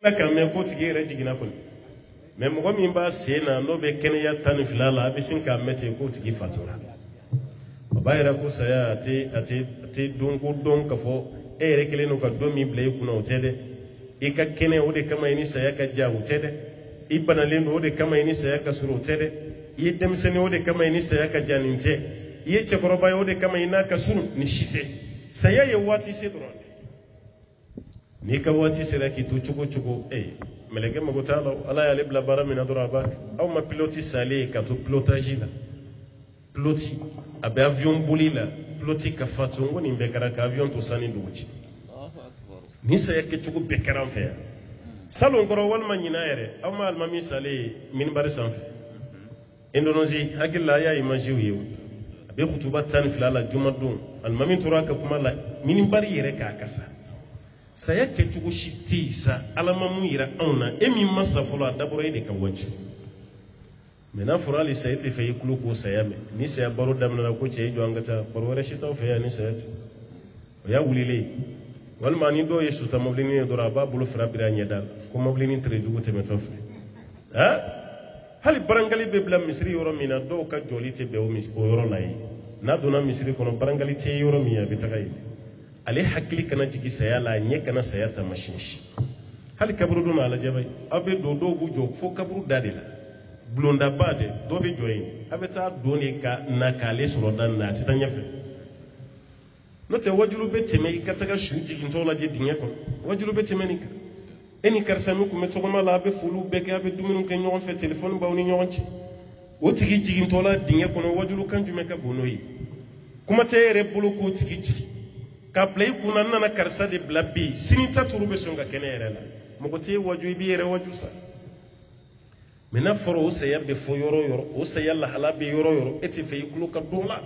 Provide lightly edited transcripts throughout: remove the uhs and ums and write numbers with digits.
la kan me ko tigi yɛrɛ jigina kɔni mais mɔgɔ min b'a sen na n'o bɛ kɛnɛya 12 la a bɛ sin k'a mɛn ten ko tigi fatura o b'a yɛrɛ ko saya a tɛ don ko dɔn ka fɔ e yɛrɛ kelen don ka don min bila i kunna o tɛ dɛ i ka kɛnɛ o de kama i ni saya ka ja o tɛ dɛ i banalen don o de kama i ni saya ka surun o tɛ dɛ i ye denmisɛnnin o de kama i ni saya ka ja nin tɛ i ye cɛkɔrɔba ye o de kama i n'a ka surun nin si tɛ saya ye waati se dɔrɔn de n'i ka waati sera k'i to cogo cogo mɛlɛkɛ mago t'a la ala y'ale bila baara min na dɔrɔn a b'a kɛ aw ma piloti salen ka to pilotage la piloti a bɛ avion boli la piloti ka fatu n ko nin bɛɛ kɛra ka avion to sanni dugu ci ni saya kɛcogo bɛɛ kɛra an fɛ yan salon kɔrɔ walima ɲinan yɛrɛ aw ma alimami salen minibari sanfɛ Indonésie hakili la a y'a images ye a bɛ kutuba 12 la juma don alimami tora ka kuma la minibari yɛrɛ k'a kasa saya kɛcogo si tɛ yen sa ala ma mun yira anw na e min ma sa fɔlɔ a dabɔra e de ka waju mais n'a fɔra hali saya tɛ fɛ i tulo k'o saya mɛn ni saya baro daminɛna ko cɛ i jɔ an ka taa baro wɛrɛ si t'aw fɛ yan ni saya tɛ o y'a wulilen walima ni dɔw ye suta mobilinin ye dɔrɔn a b'a bolo fila biri a ɲɛda la ko mobilinin tere jugu tɛmɛtɔ fɛ hali barangali bɛ bila misiri yɔrɔ min na dɔw ka jɔli tɛ bɛn o yɔrɔ la ye n'a donna misiri kɔnɔ barangali tɛ yɔrɔ min a bɛ taga yen ale hakili kana jigi saya la a ɲɛ kana saya taamasiyɛn si hali kaburu don a lajɛ bɛ aw bɛ don dɔw b'u jɔ fo kaburu da de la bulondaba de dɔw bɛ jɔ yen a bɛ taa don de ka na k'ale sɔrɔ da na a tɛ taa ɲɛfɛ n'o tɛ wajulu bɛ tɛmɛ i ka taga su jigintɔ lajɛ dingɛ kɔnɔ wajulu bɛ tɛmɛ nin kan e ni karisa min tun bɛ tɔgɔma la a bɛ foliw bɛɛ kɛ a bɛ dumuni kɛ ɲɔgɔn fɛ telefɔni b'aw ni ɲɔgɔn cɛ o tigi jigintɔ la dingɛ kɔnɔ wajulu kan jumɛn ka bon n'o ye kuma tɛ e yɛrɛ bolo k'o tigi jigi k'a bila i kunna n nana karisa de bila bi sini ta turu bɛ sɔn ka kɛnɛ yɛrɛ la mɔgɔ tɛ waju i b'i yɛrɛ waju sa mɛ n'a fɔra o saya bɛ fɔ yɔrɔ o yɔrɔ o saya lahala bɛ yɔrɔ o yɔrɔ e tɛ fɛ i tulo ka don la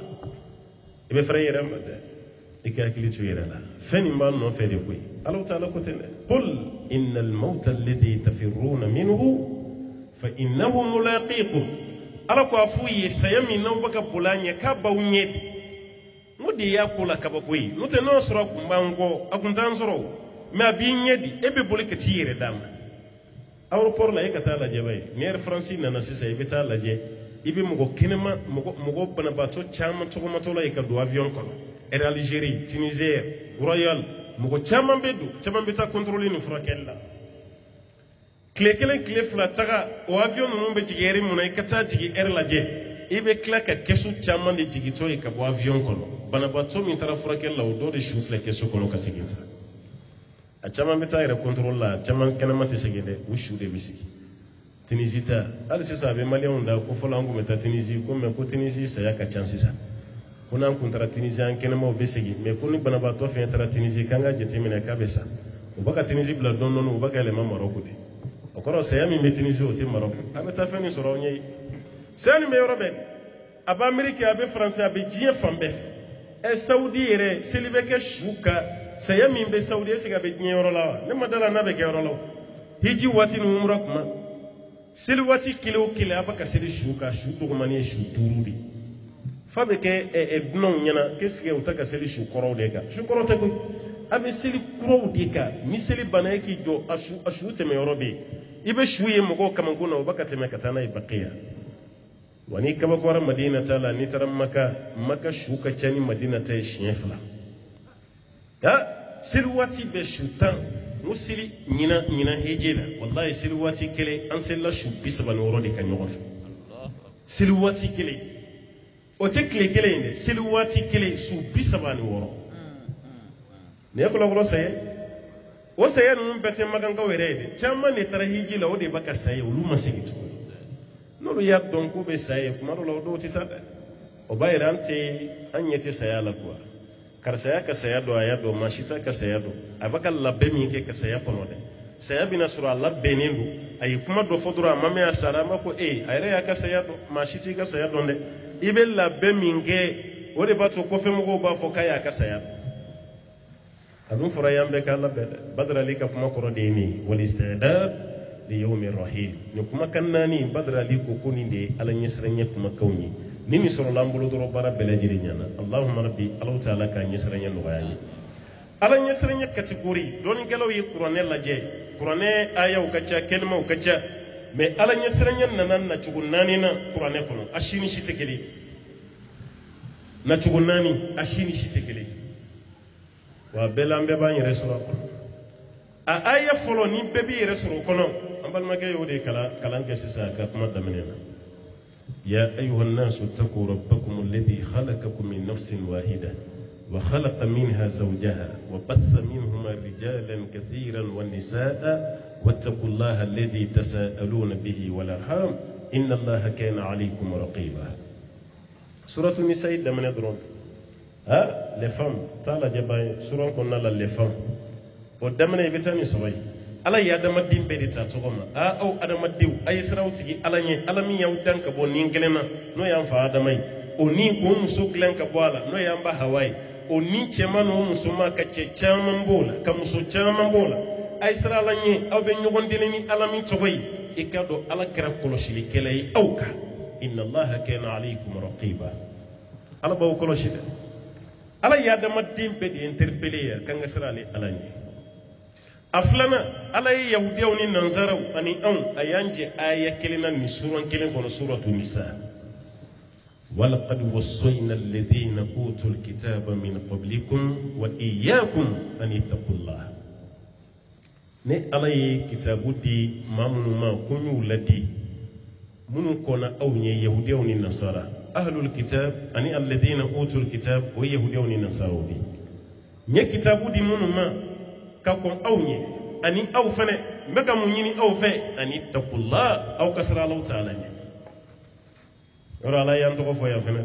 i bɛ fɛrɛ i yɛrɛ ma dɛ i ka hakili to i yɛrɛ la fɛn nin b'a nɔfɛ de koyi Alahu Taala ko ten dɛ qul innal mawta alladhi tafirruna minhu fa innahu mulaqikum ala ko a f'u ye saya min n'aw bɛ ka boli a ɲɛ k'a b'aw ɲɛ de n de y'a ko la kabako ye n'o tɛ n'o sɔrɔ a kun b'an kɔ a kun t'an sɔrɔ mɛ a b'i ɲɛ di e bɛ boli ka t'i yɛrɛ d'a ma aéroport la e ka taa lajɛ ba ye ni Air France nana sisan i bɛ taa lajɛ i bɛ mɔgɔ kɛnɛma mɔgɔ banabaatɔ caman tɔgɔmatɔ la i ka don avion kɔnɔ Air Algérie Tunisair Royal mɔgɔ caman bɛ don caman bɛ taa contrôler ni furakɛli la tile kelen tile fila taga o avion ninnu bɛ jigin heure mun na i ka taa jigin heure lajɛ i bɛ tila ka kɛsu caman de jigintɔ ye ka bɔ avion kɔnɔ banabaatɔ min taara furakɛli la o dɔw de su filɛ kɛsu kɔnɔ ka segin ta a caman bɛ taa yɛrɛ contrôle la caman kɛnɛma tɛ segin dɛ u su de bɛ sigi Tunisie ta hali sisan a bɛ maliyɛnw da ko fɔlɔ an tun bɛ taa Tunisie ko mɛ ko Tunisie saya ka ca sisan ko n'an kun taara Tunisie an kɛnɛmaw bɛ segin mɛ ko ni banabaatɔ fɛn taara Tunisie k'an ka jateminɛ k'a bɛ sa u bɛ ka Tunisie bila dɔɔni dɔɔni u bɛ ka yɛlɛma Marɔku de o kɔrɔ saya min bɛ Tunisie o tɛ Marɔku a bɛ taa fɛn min sɔrɔ aw ɲɛ ye saya nin bɛ yɔrɔ bɛɛ a bɛ Amérique a bɛ France a bɛ diɲɛ fan bɛɛ fɛ Saudi yɛrɛ seli bɛ kɛ su ka saya min bɛ Saudi est-ce que a bɛ diɲɛ yɔrɔ la wa ne ma dala n'a bɛ kɛ yɔrɔ la hiji waati ni umra kuma seli waati kelen o kelen a bɛ ka seli su ka su dɔgɔmani ye su 5 de fa bɛ kɛ dunanw ɲɛna qu'est-ce que u tɛ ka seli su kɔrɔw de kan su kɔrɔ tɛ koyi a bɛ seli kuraw de kan ni seli banna e k'i jɔ a su tɛmɛ yɔrɔ bɛ yen i bɛ su ye mɔgɔw kamankun na o bɛ ka tɛmɛ ka taa n'a ye Baqiya wa ni kabakɔrɔ Madina ta la n'i taara Maka su ka ca ni Madina ta ye siɲɛ 2 seli waati bɛ su 10 n ko seli ɲinan heje la wallahi seli waati kelen an selila su 36 de ka ɲɔgɔn fɛ seli waati kelen o tɛ tile kelen in dɛ seli waati kelen su 36 nin ye kɔlɔkɔlɔ saya o saya ninnu bɛɛ tɛ magankaw yɛrɛ ye dɛ caman de taara hiji la o de b'a ka saya olu ma segin tuguni n'olu y'a dɔn k'u bɛ saya kuma dɔ la o dɔw tɛ taa dɛ o b'a yɛrɛ an ɲɛ tɛ saya la kuwa karisa y'a ka saya dɔn a y'a dɔn maa si t'a ka saya dɔn a b'a ka labɛn min kɛ ka saya kɔnɔ dɛ saya bɛna sɔrɔ a labɛnnen don a ye kuma dɔ fɔ dɔrɔn a ma mɛn a sara an b'a fɔ a yɛrɛ y'a ka saya dɔn maa si t'i ka saya dɔn dɛ i bɛ labɛn min kɛ o de b'a to kɔfɛmɔgɔw b'a fɔ k'a y'a ka saya dɔn a dun fɔra y'an bɛɛ k'a labɛn dɛ Badara Ali ka kuma kɔrɔ de ye nin ye wal istidad li yawmi rahil nin kumakan 4 Badara Ali ko nin de ye ala ɲɛsiranɲɛ kumakanw ye ni nin sɔrɔla an bolo dɔrɔn baara bɛɛ lajɛlen ɲɛna Allahumma rabbi Alahu Taala ka ɲɛsiranɲɛ nɔgɔya ye ala ɲɛsiranɲɛ catégorie dɔɔnikɛlaw ye kuranɛ lajɛ Qur'ane aya ukacha kelma ukacha me ala nyesranya nanan na chugunani na Qur'ane kono ashini shitekeli na chugunani ashini shitekeli wa belambe ba yire sura kono a aya folo ni bebi yire sura kono ambal make yode kalan ke sisa ka kuma daminena ya ayuhan nasu taqu rabbakum alladhi khalaqakum min nafsin wahidah وخلق منها زوجها وبث منهما رجالا كثيرا والنساء واتقوا الله الذي تساءلون به والأرحام إن الله كان عليكم رقيبا. سورة النساء دمنا درون les femmes تالا جباي سورة كنا les femmes ودمنا يبتاني سوي ala ya adama din be ta togoma au adama diw ay sarawtigi ala nye ala mi yawdan ka bo ningelena no yam fa adamai oni ko muso glen ka boala no yam ba hawai oni chema no muso ma ka che chama mbola ka muso chama mbola ay sarala nye aw be nyogondeleni ala mi togoy ikado ala kara koloshili kelay auka inna allaha kana alaykum raqiba ala ba koloshida ala ya adama din be di interpeller kanga sarali ala nye aflana ala yahudiyaw ni nanzaraw ani an ayanje aya kelina ni suran kelen kono suratu nisa walaqad wassayna alladhina utul kitaba min qablikum wa iyyakum an ittaqullah ne ala kitabu di mamunu ma kunyu ladi munu kona aw nye yahudiyaw ni nasara ahlul kitab ani alladhina utul kitab wa yahudiyaw ni nasara nye kitabu di munu ma kakon awnye ani aw fane mega munyini aw fe ani taqullah aw kasra law ta'ala ni ora la yan to fo ya fane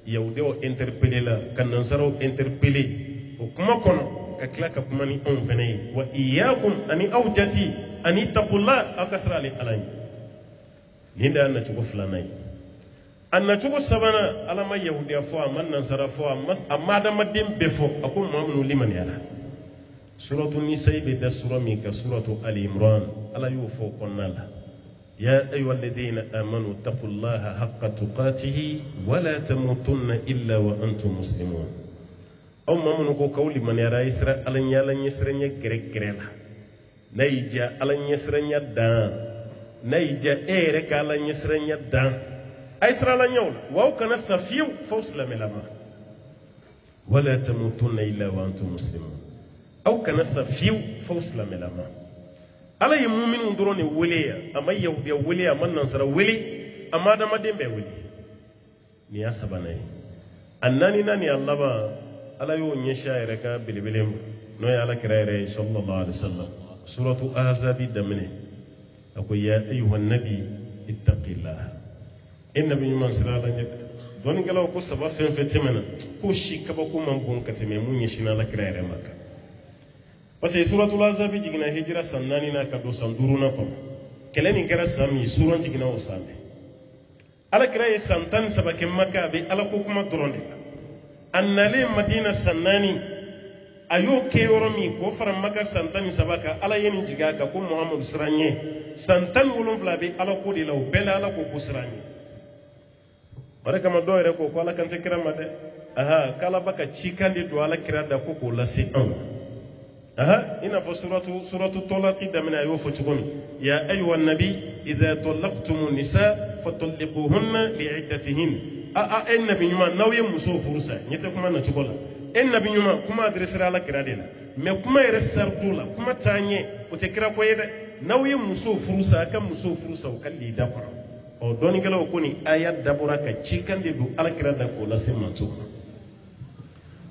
yawde o interpeller la kan nan saro interpeller o kuma kono ka kila ka kuma ni on fane wa iyyakum ani aw jati ani taqullah aw kasra li alani ninda na chugo fulana anna chugo sabana ala ma yawde fo man nan sara fo amma da madin be fo akum mamnu liman yala سورة النساء بدا سورة ميكا سورة آل عمران ألا يوفو قنالا يا أيها الذين آمنوا اتقوا الله حق تقاته ولا تموتن إلا وأنتم مسلمون أو ما منكو قولي من يرى إسراء ألن يالن يسرن يكرك كرلا نيجا ألن يسرن يدان نيجا إيرك ألن يسرن يدان أيسراء لن يول وأو كان سفيو فوسلم لما ولا تموتن إلا وأنتم مسلمون أو كنسا فيو فوسلا ملاما على يمؤمن دروني وليا أما يهودي وليا من نصر ولي أما دم دم بولي نيا سباناي أنني ناني الله با على يوم يشاء ركا بلبلم نوي على كرايري صلى الله عليه وسلم سورة أحزاب دمني أقول يا أيها النبي اتق الله النبي من صلى الله عليه وسلم دوني قالوا كو سبب فين فتمنا كو شي كبكو من بون كتمي مو يشنا على كرايري مكة parce que suratul azab jigina hijra sannani na kado sanduruna ko keleni kera sami suran jigina o sande ala kiraye santan sabake makka be ala ko kuma doronde annale madina sannani ayo ke yoromi ko faram makka santani sabaka ala yeni jiga ka ko muhammadu siranye santan wolon fla be ala ko de law bela ala ko siranye baraka ma doyre ko ala kan tekira made aha kala baka cikandi do ala kirada ko lasi an إن في سورة الطلاق دمنا يوفقكم يا أيها النبي إذا طلقتم النساء فطلقوهن لعدتهن النبي يما ناوي مسو فرصة نيتكم أنا تقولا النبي يما كما أدرسنا على كرادنا ما كما يرسل دولا كما تاني وتكرا كويد ناوي مسو فرصة كم مسو فرصة وكلي دبر أو دوني كلا وكوني آيات دبرة كتشيكان دو على كرادنا كولا سمعتو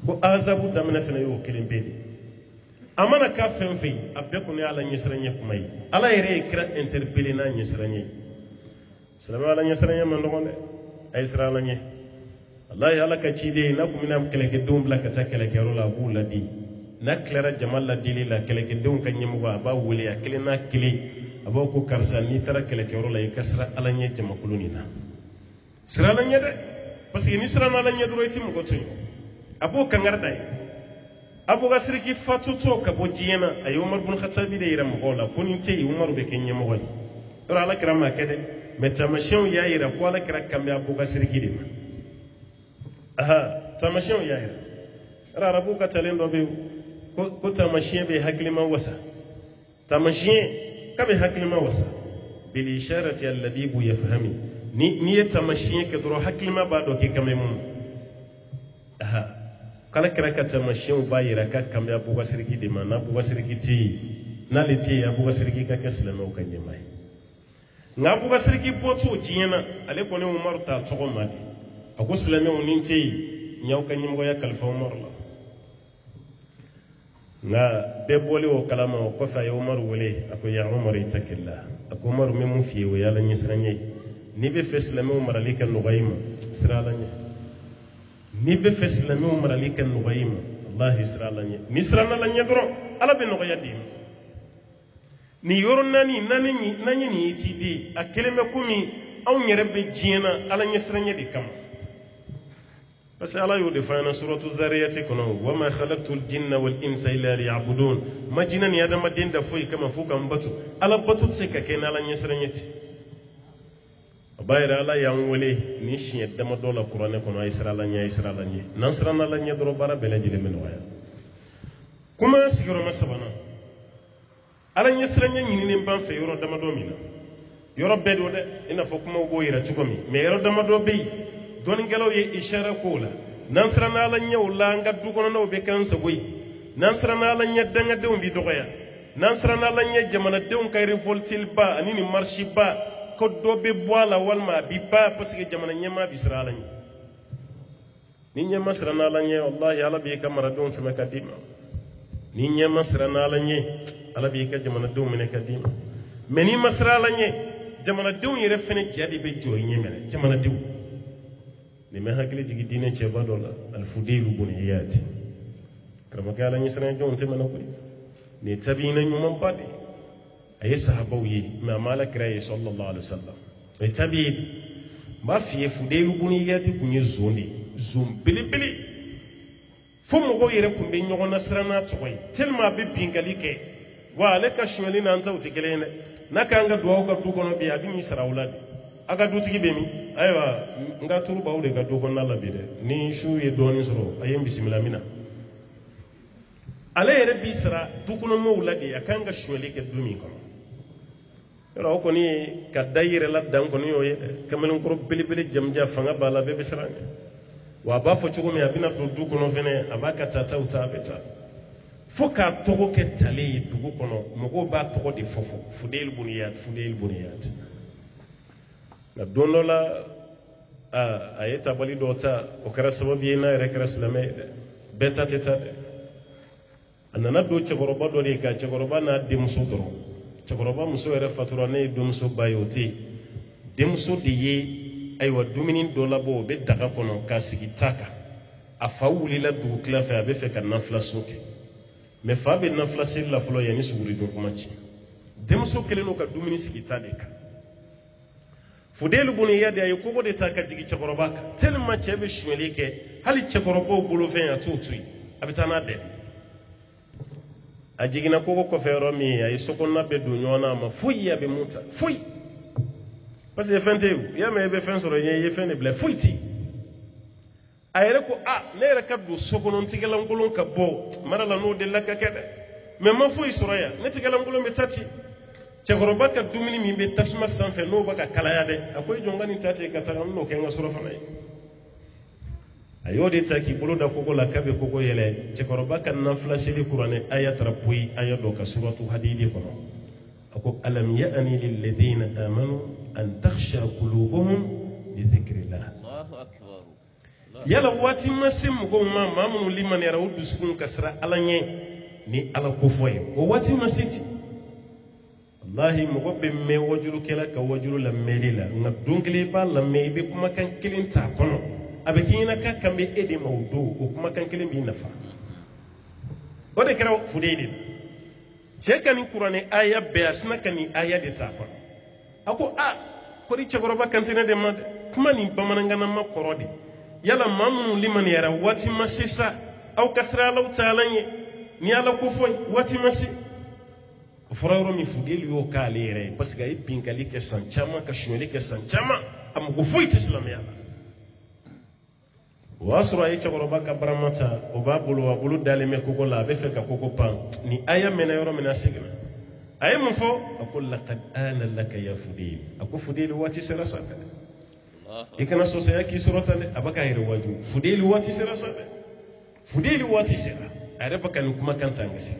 وأعزبوا دمنا فينا يوكلين بيدي amana ka fen fe abeko ne ala nyesranye kumai ala yere kira interpeller na nyesranye salama ala nyesranye man dogonde ay srala nye wallahi ala ka cide na kumina keleke dum la ka ta keleke rola bula di na clara jamal la dili la keleke dum kan nyemu ba wuli ya kelena kili aboko karsa ni tara keleke rola y kasra ala nye jama kulunina srala nye de parce que ni srala ala nye duro itimu ko tun abo kangarda abu gasirki fatuto ka bojiyena ay umar bin khattabi de yiram gola kuninte umar be kenya mo woni to ala kirama kede metamashion ya yira ko ala kira kambe abu gasirki de aha tamashion ya yira rabu ka talendo be ko tamashion be haklima wasa tamashiye kabe haklima wasa bil isharati alladhi bu yafhami ni tamashiye ke dro haklima ba do ke kame mun aha kala kira ka tamashiye ba yira ka kame abu basirki de mana abu basirki ti na liti abu basirki ka keslama o kanye mai nga abu basirki poto jiyana ale ko ne umar ta togo mali ako slame o ninti nyaw kanye mo ya kalfa umar la nga be boli o kalama o ko fa umar wole ako ya umar itakilla ako umar me mu fiye o yala nyisranye ni be feslame umar alika nugaima siralanye ni be feslame umar alika nugaima allah siralanye ni sirana lanye dro ala be nugaya dim ni yoro nani ni itidi akeleme kumi aw nyere be jina ala nyisranye di kam بس الله يودفعنا سورة الذريات كنوا وما خلقت الجن والإنس إلا ليعبدون ما جنني هذا ما دين دفوي كما فوق أمبتو على بتو سكة كنا على نسرنيتي باير الله يعمله نيشي الدم دولا قرآن كنا إسرائيل نيا نصرنا الله نيا دربارا بلادي من ويا كما سيرو ما سبنا على نسرنيا ينين بام في يورو دم دومينا يورو بدو ده إن فوق ما وغيره تكمي ما يورو دم دو بي doni gelaw ye ishara kola nansra na la nyaw la nga dugono no be kan sa boy nansra na la nya danga de mbi dogoya nansra na la nya jamana de on kay revoltil ba anini marchi ba ko do be boala walma bi ba parce que jamana nyama bi sra la ni nya masra na la nya wallahi ala bi kamara don sama kadima ni nya masra na la nya ala bi ka jamana do mene kadima meni masra la nya jamana de on yere fene jadi be joy nyemene jamana de nime hakili jigi dine cheba dola alfudailu buniyati kama kala nyisra jonte manakuri ni tabina nyuma padi ay sahabawi ma malakira sallallahu alaihi wasallam ay tabi ma fi fudailu buniyati kunye zoni zum bilibili fomo go yere kumbe nyogo nasra na toy telma be bingali ke wa alaka shweli na nza utikelene nakanga duwa ka dukono bi abi ni sarawuladi aga dutigi be mi aywa nga turu bawde ga do gon nalla bi de ni shu ye doni soro ayem bismillah mina ala yere bi sara dukuno mo wulade akanga shwele ke dumi ko ro ko ni ka dayire la dan ko ni yoye kamelon ko bele jamja fanga bala be bisra wa ba fo chugo mi abina do dukuno fene abaka tata uta beta foka togo ke tale dugu kono mogo ba togo de fofo fudel buniyat na donola ayeta bali dota o kara sababu yana rekra salame beta teta anana do chegoroba do de ka chegoroba na dimso doro chegoroba muso ere fatura ne dimso bayoti dimso de ye aywa duminin do labo be daga kono ka sigitaka afawuli la du klafa abe fe kan nafla soke me fa be nafla silla flo yani suguri do kumachi dimso keleno ka dumini sigitade ka fudelu buniyadi ay ko de taka jigi chekoroba tellement chebe shwelike hali chekorobo bulu fen ya tutui abitana de ajigina ko fero mi ay sokonna be du nyona ma fuya be muta fuy parce que fente ya me be fen soro ye fen ble fuyti ayre ko ne ra kaddu sokonon tigelam golon ka bo marala no de lakka kede me ma fuy soro ya ne tigelam golon be tati chekoroba ka dumini mi be tasma sanfe no baka kalaya de akoy jongani tate ka tagam no kenga sura fanay ayode taki bulu da koko la kabe koko yele chekoroba kan na flashili qur'ane ayat rabbi ayado ka suratu hadidi kono ako alam ya'ni lil ladina amanu an takhsha qulubuhum li dhikrillah Allahu akbar yala wati masim go mamu liman yara wudu sukun kasra alanye ni ala ko foye o wati masiti wallahi mogo be me wajulu kela ka wajulu la melila nga dunkli ba la me be kuma kan kilin ta kono abe kina ka kambe ede mawdu o kuma kan kilin bi nafa o de kera fudedi chekani qur'ani aya be asna kani aya de ta kono ako ko ri chegoroba kantine de made kuma ni bamananga na makorodi yala mamu liman yara wati masisa au kasra law talanye ni ala ko foy wati masisa frère mi fudeli yo kalere parce que ay pinkali ke sanchama ka shwele ke sanchama am go fuiti islamia wasura ay chagoroba ka baramata o babulu wa bulu dale me koko la be fe ka koko pan ni aya mena yoro mena signa أي مفو أقول لقد آن لك يا فديل أقول فديل واتي سرسا إكنا سوسياكي سورة أبكا هيرواجو فديل واتي سرسا فديل واتي سرا أربك نكما كان تانغسي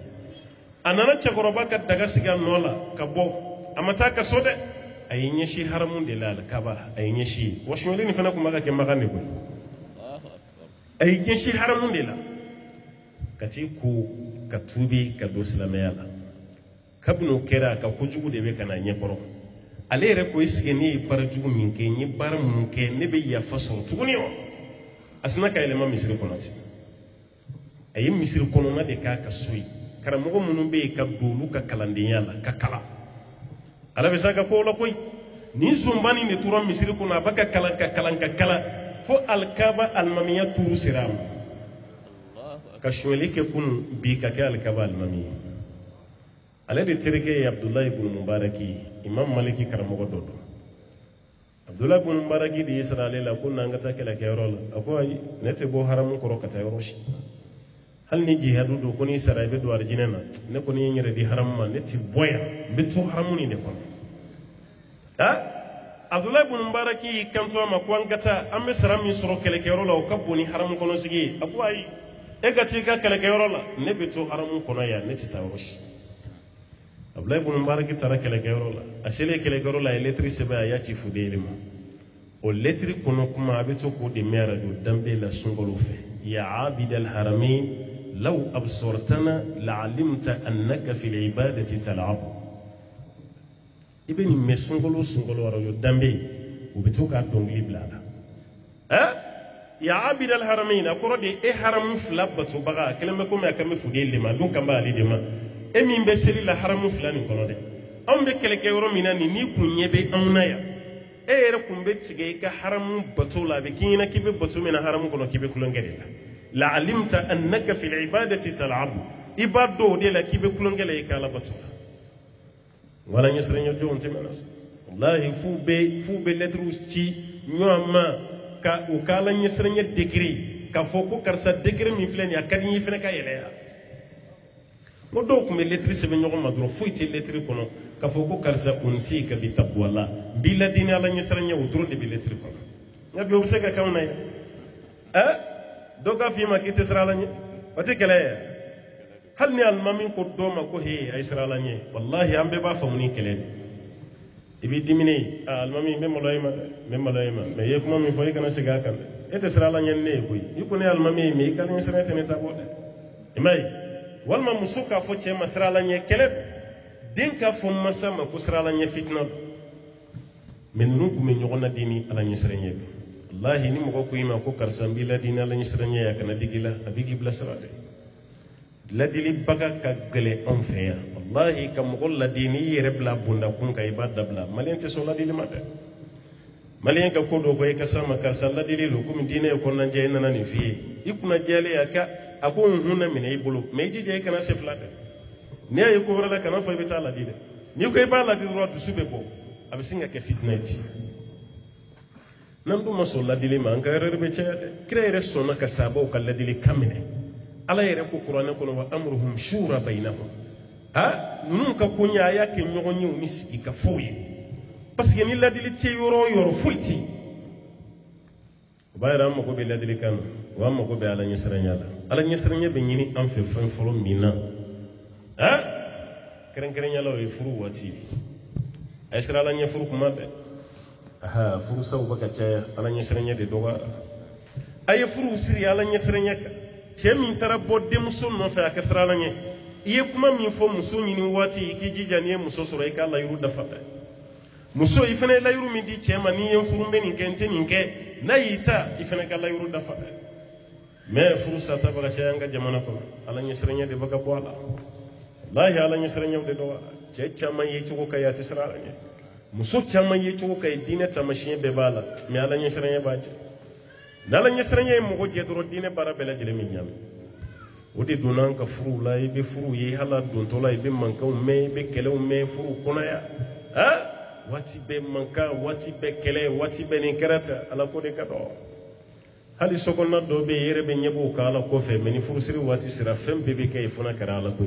أنا نتشكربك دغاسيغا نولا كبو أما تاكا سودة أي نشي حرمون دلال كبا أي نشي وشمولين فنكم مغا كما غاني بول أي نشي حرمون دلال كتيكو كتوبي كدوسلاميالا kabno kera ka kujugu de be kana nyekoro ale re ko isige ni parajugu minke ni bar munke ne be ya faso tuguni o asna ka elema misiri konati ay misiri konona de ka soyi karamogo munun be ka dolu ka kalandinyala ka kala ala be saka ko la koy ni zumbani ne turam misiri kona baka kala fo alkaba almamiya turu siram ka shweli ke kun bi ka ka alkaba almamiya ale de tereke Abdullah ibn Mubaraki Imam Maliki karamogo dodo Abdullah ibn Mubaraki di Israel la kunna ngata kala kayrola akoy nete bo haramu ko rokata yoroshi hal ni jihadu do koni saray be do arjinena ne koni nyere di haram ma neti boya betu haramu ni ne kon Abdullah ibn Mubaraki kanto ma ko ngata ambe saram mi soro kala kayrola o kaboni haramu kono sigi akoy e gati ka kala kayrola ne betu haramu kono ya neti tawroshi Abdullah ibn Mubarak tara kele gorola asile kele gorola electric sebe ya ci fudelima o electric kono kuma abito ko de mera do dambe la sungolo fe ya abid al haramain law absortana la'alimta annaka fil ibadati tal'ab ibn mesungolo waro yo dambe ubito ka dongli blala ya abid al haramain akoro de e haram flabatu baga kelme ko me akame fudelima dun kamba ali de ma emi be seli la haramu fulani kono de on be keleke yoro minani ni kunye be amna ya e yere kumbe tige ka haramu batula be kina kibe batu mina haramu kono kibe kulongere la alimta annaka fil ibadati tal'ab ibado de la kibe kulongere ka la batula wala nyesrenyo jonte menas wallahi fube ledrus ci nyoma ka o kala nyesrenyo degree ka foko karsa degree mi fulani akadi ni fene ka yele ya mo do ko me lettre sebe ñogo madro fuiti lettre kono ka foko karsa unsi ka bi tabwala bi la dina la ñesra ñew dro de bi lettre kono ngabi o sega kam nay do ga fi ma ki tesra la ñe wati kala hal ni al mamin ko do ma ko he ay sra la ñe wallahi ambe ba famuni kele ibi dimini al mamin me molayma me ye kuma mi foy kana sega kan e tesra la ñe ne ko yi ne al mamin me ka ñe sra tene tabode imay walma musuka fo ce masrala nye keleb dinka fo masa ma kusrala nye fitna men nu ku me nyogona dini ala nye srenye wallahi ni mo ko yima ko karsambi la dini ala nye srenye ya kana digila abigi bla sarade la dili baga ka gele on feya wallahi kam ko la dini yere bla bunda kun ka ibada bla malien te so la dili mate malien ka ko do ko e ka sama karsa la dili lo kum dine ko nan je nana ni fi ikuna jele ya ka ako hunna mine ibulu meji je kana se flata ne ay ko wala kana fa bita la dide ni ko ba la dide ro du sube ko abisinga ke fitnati nam du maso la dile man ka rerbe chede créer sonna ka sabo ka la dile kamine ala yere ko qur'an ko wa amruhum shura bainahum nun ka kunya ya ke nyogo nyu misi ka fuyi parce que ni la dile te yoro fuiti bayra mo ko be la dile kan wa mo ko be ala nyesranya ala nyesranya be nyini am fe fan folo mina keren yalo e furu wati ay sira ala nyefuru kuma be furu saw baka caya ala nyesranya de doga ay furu siri ala nyesranya ka ce min tara bodde muso no fa ka sira ala nye iye kuma min fo muso nyini wati ki jijani muso soro e ka la yuru da fata muso ifene la yuru mi di ce ma ni yen furu be ni kente ni ke na yita ifene ka la yuru da fata me furu sa ta baka caya nga jamana ko ala nyesranya de baka boala wallahi ala nyesranya de do ce chama yi ci ko kayati sira ala nye muso chama yi ci ko kay dine tamashin be bala me ala nyesranya ba ce nala nyesranya mo ko je doro dine bara bela jele min nyam wodi dunan ka furu la be furu yi hala don to la be manka me be kele me furu kona ya wati be manka wati be kele wati be ni karata ala ko de kado hali sokonna do be yere be nyebo ka ala ko fe meni furu siri wati sira fem be be kay funa kara ala ko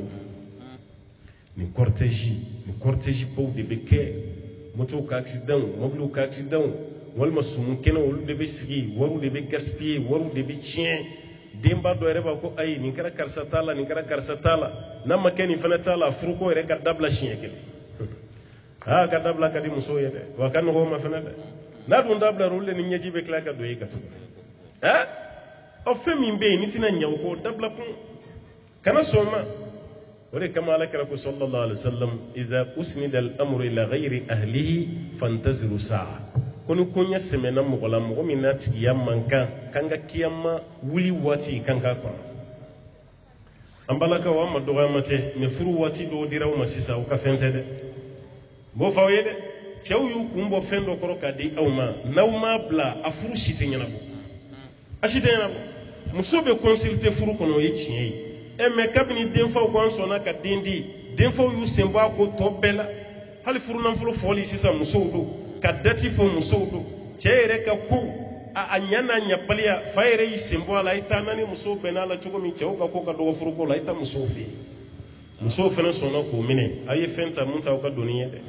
ni cortège baw de bɛ kɛ moto ka accident mobile ka accident walima sumu kɛnɛ olu de bɛ sigi wariw de bɛ gaspiller wariw de bɛ tiɲɛ denba dɔ yɛrɛ b'a ko ayi nin kɛra karisa t'a la nin kɛra karisa t'a la n'a ma kɛ nin fana t'a la furuko yɛrɛ ka dabila siɲɛ kelen ka dabila ka di musow ye dɛ wa ka nɔgɔ ma fana dɛ n'a dun dabila olu de ni ɲɛji bɛ tila ka don e ka tuguni fɛn min bɛ yen ni tɛna ɲɛ o ko dabila kun kana sɔn ma o de kama alakira ko sallallahu alaihi wasallam iza usnida al-amru ila ghayri ahlihi fantaziru sa'a ko ni koɲɛ sɛmɛna mɔgɔ la mɔgɔ min n'a tigiya man kan kan ka kiyama wuli waati kan k'a kɔnɔ an balakaw an ma dɔgɔyama tɛ mɛ furu waati dɔw dira aw ma sisan aw ka fɛn tɛ dɛ b'o fɔ aw ye dɛ cɛw y'u kun bɔ fɛn dɔ kɔrɔ k'a di aw ma n'aw m'a bila a furu si tɛ ɲɛnabɔ a si tɛ ɲɛnabɔ muso bɛ consulter furu kɔnɔ o ye tiɲɛ ye mɛ kabini denfaw ko an sɔnna ka den di denfaw y'u sen bɔ a ko tɔ bɛɛ la hali furunafolo fɔli sisan musow don ka dati fɔ musow don cɛ yɛrɛ ka ko a ɲa n'a ɲabaliya fa yɛrɛ y'i sen bɔ a la a ye taa n'a ni musow bɛn'a la cogo min cɛw ka ko ka dɔgɔ furuko la a ye taa musow fɛ yen musow fana sɔnna k'o minɛ aw ye fɛn ta mun t'aw ka doni ye dɛ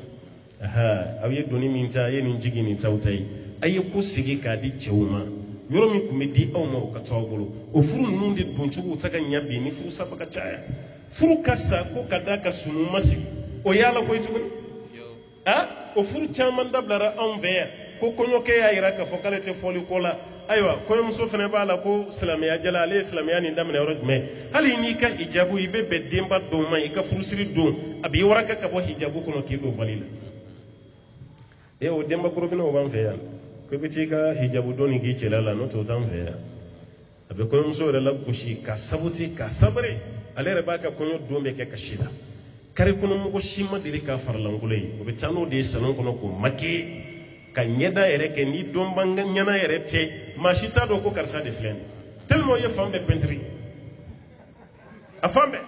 aw ye doni min ta a ye nin jigi nin t'aw ta ye a ye ko sigi k'a di cɛw ma yɔrɔ min tun bɛ di aw ma o ka to aw bolo o furu ninnu de doncogo tɛ ka ɲa bi ni furu saba ka caya furu ka sa ko ka da ka sunu ma sigi o y'a la koyi tuguni o furu caman dabilara anw fɛ yan ko kɔɲɔkɛ y'a jira k'a fɔ k'ale tɛ fɔli ko la ayiwa kɔɲɔmuso fana b'a la ko silamɛya jala ale ye silamɛya nin daminɛ yɔrɔ jumɛn hali n'i ka hijabu i bɛ bɛn denba dɔw ma i ka furusiri don a b'i waraka ka bɔ hijabu kɔnɔ k'i don bali la o denba korobinaw b'an fɛ yan ko i bɛ t'i ka hijabu don nin k'i cɛla la n'o t'o t'an fɛ yan a bɛ kɔɲɔmuso yɛrɛ la gosi ka sabuti ka sabari ale yɛrɛ b'a ka kɔɲɔ don bɛ kɛ kasi la kari kɔnɔ mɔgɔ si ma deli k'a faralankolo ye o bɛ taa n'o de ye salon kɔnɔ k'o make ka ɲɛda yɛrɛ kɛ ni dɔnba ɲɛna yɛrɛ tɛ maa si t'a dɔn ko karisa de filɛ nin tellement o ye fan bɛɛ pɛntiri a fan bɛɛ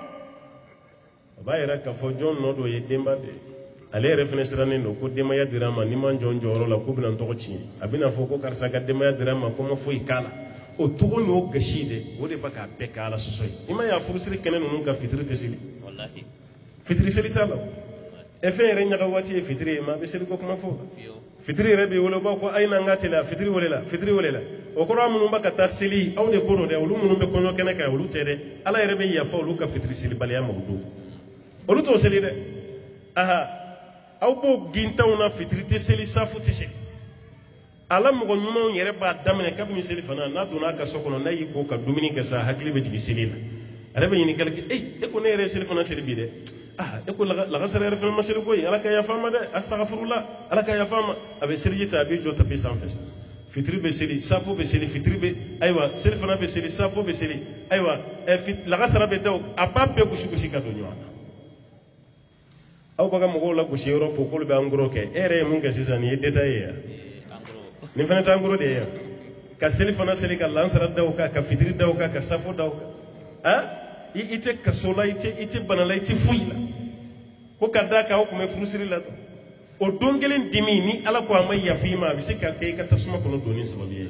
a b'a yɛrɛ k'a fɔ jɔn nɔ dɔ ye denba de ye ale yɛrɛ fana sirannen don ko denbaya dira a ma ni ma jɔn jɔyɔrɔ la k'u bɛna n tɔgɔ tiɲɛ a bɛna fɔ ko karisa ka denbaya dira a ma ko ma foyi k'a la o togo n'o gasi de o de bɛ k'a bɛɛ k'a la sɔsɔ ye i ma y'a furusiri kɛnɛ ninnu ka fitiri tɛ seli fitiri seli t'a la fɛn yɛrɛ ɲaga waati ye fitiri ye maa bɛ seli ko kuma fɔ fitiri yɛrɛ bɛ wele u b'a fɔ a ye n'an ka teliya fitiri welela fitiri welela o kɔrɔ minnu b'a ka taa seli aw de ko don dɛ olu minnu bɛ kɔɲɔ kɛnɛ kan olu tɛ dɛ ala yɛrɛ bɛ yafa olu ka fitiri selibaliya ma o don olu t'o seli dɛ aw b'o gintanw na fitiri tɛ seli safu tɛ seli ala mɔgɔ ɲumanw yɛrɛ b'a daminɛ kabini seli fana n'a donna a ka so kɔnɔ n'a y'i ko ka dumuni kɛ sa hakili bɛ jigin seli la ale bɛ ɲininkali kɛ e ko ne yɛrɛ ye seli fana seli bi dɛ e ko lagasara yɛrɛ fana ma seli koyi ala ka yafa ma dɛ astagfirullah ala ka yafa ma a bɛ seliji ta a bɛ jɔ tapi sanfɛ sa fitiri bɛ seli safo bɛ seli fitiri bɛ ayiwa seli fana bɛ seli safo bɛ seli ayiwa lagasara bɛ da a b'a bɛɛ gosi gosi ka don ɲɔgɔn na aw b'a ka mɔgɔw la gosi yɔrɔ fo k'olu bɛ angoro kɛ e yɛrɛ ye mun kɛ sisan nin ye détail ye yan nin fana tɛ angoro de ye yan ka seli fana seli ka lansara da o kan ka fitiri da o kan ka safo da o kan i tɛ kaso la i tɛ bana la i tɛ foyi la ko ka da kan aw tun bɛ furusiri la o don kelen dimi ni ala ko a ma yafa i ma a bɛ se ka kɛ i ka tasuma kɔnɔ donni sababu ye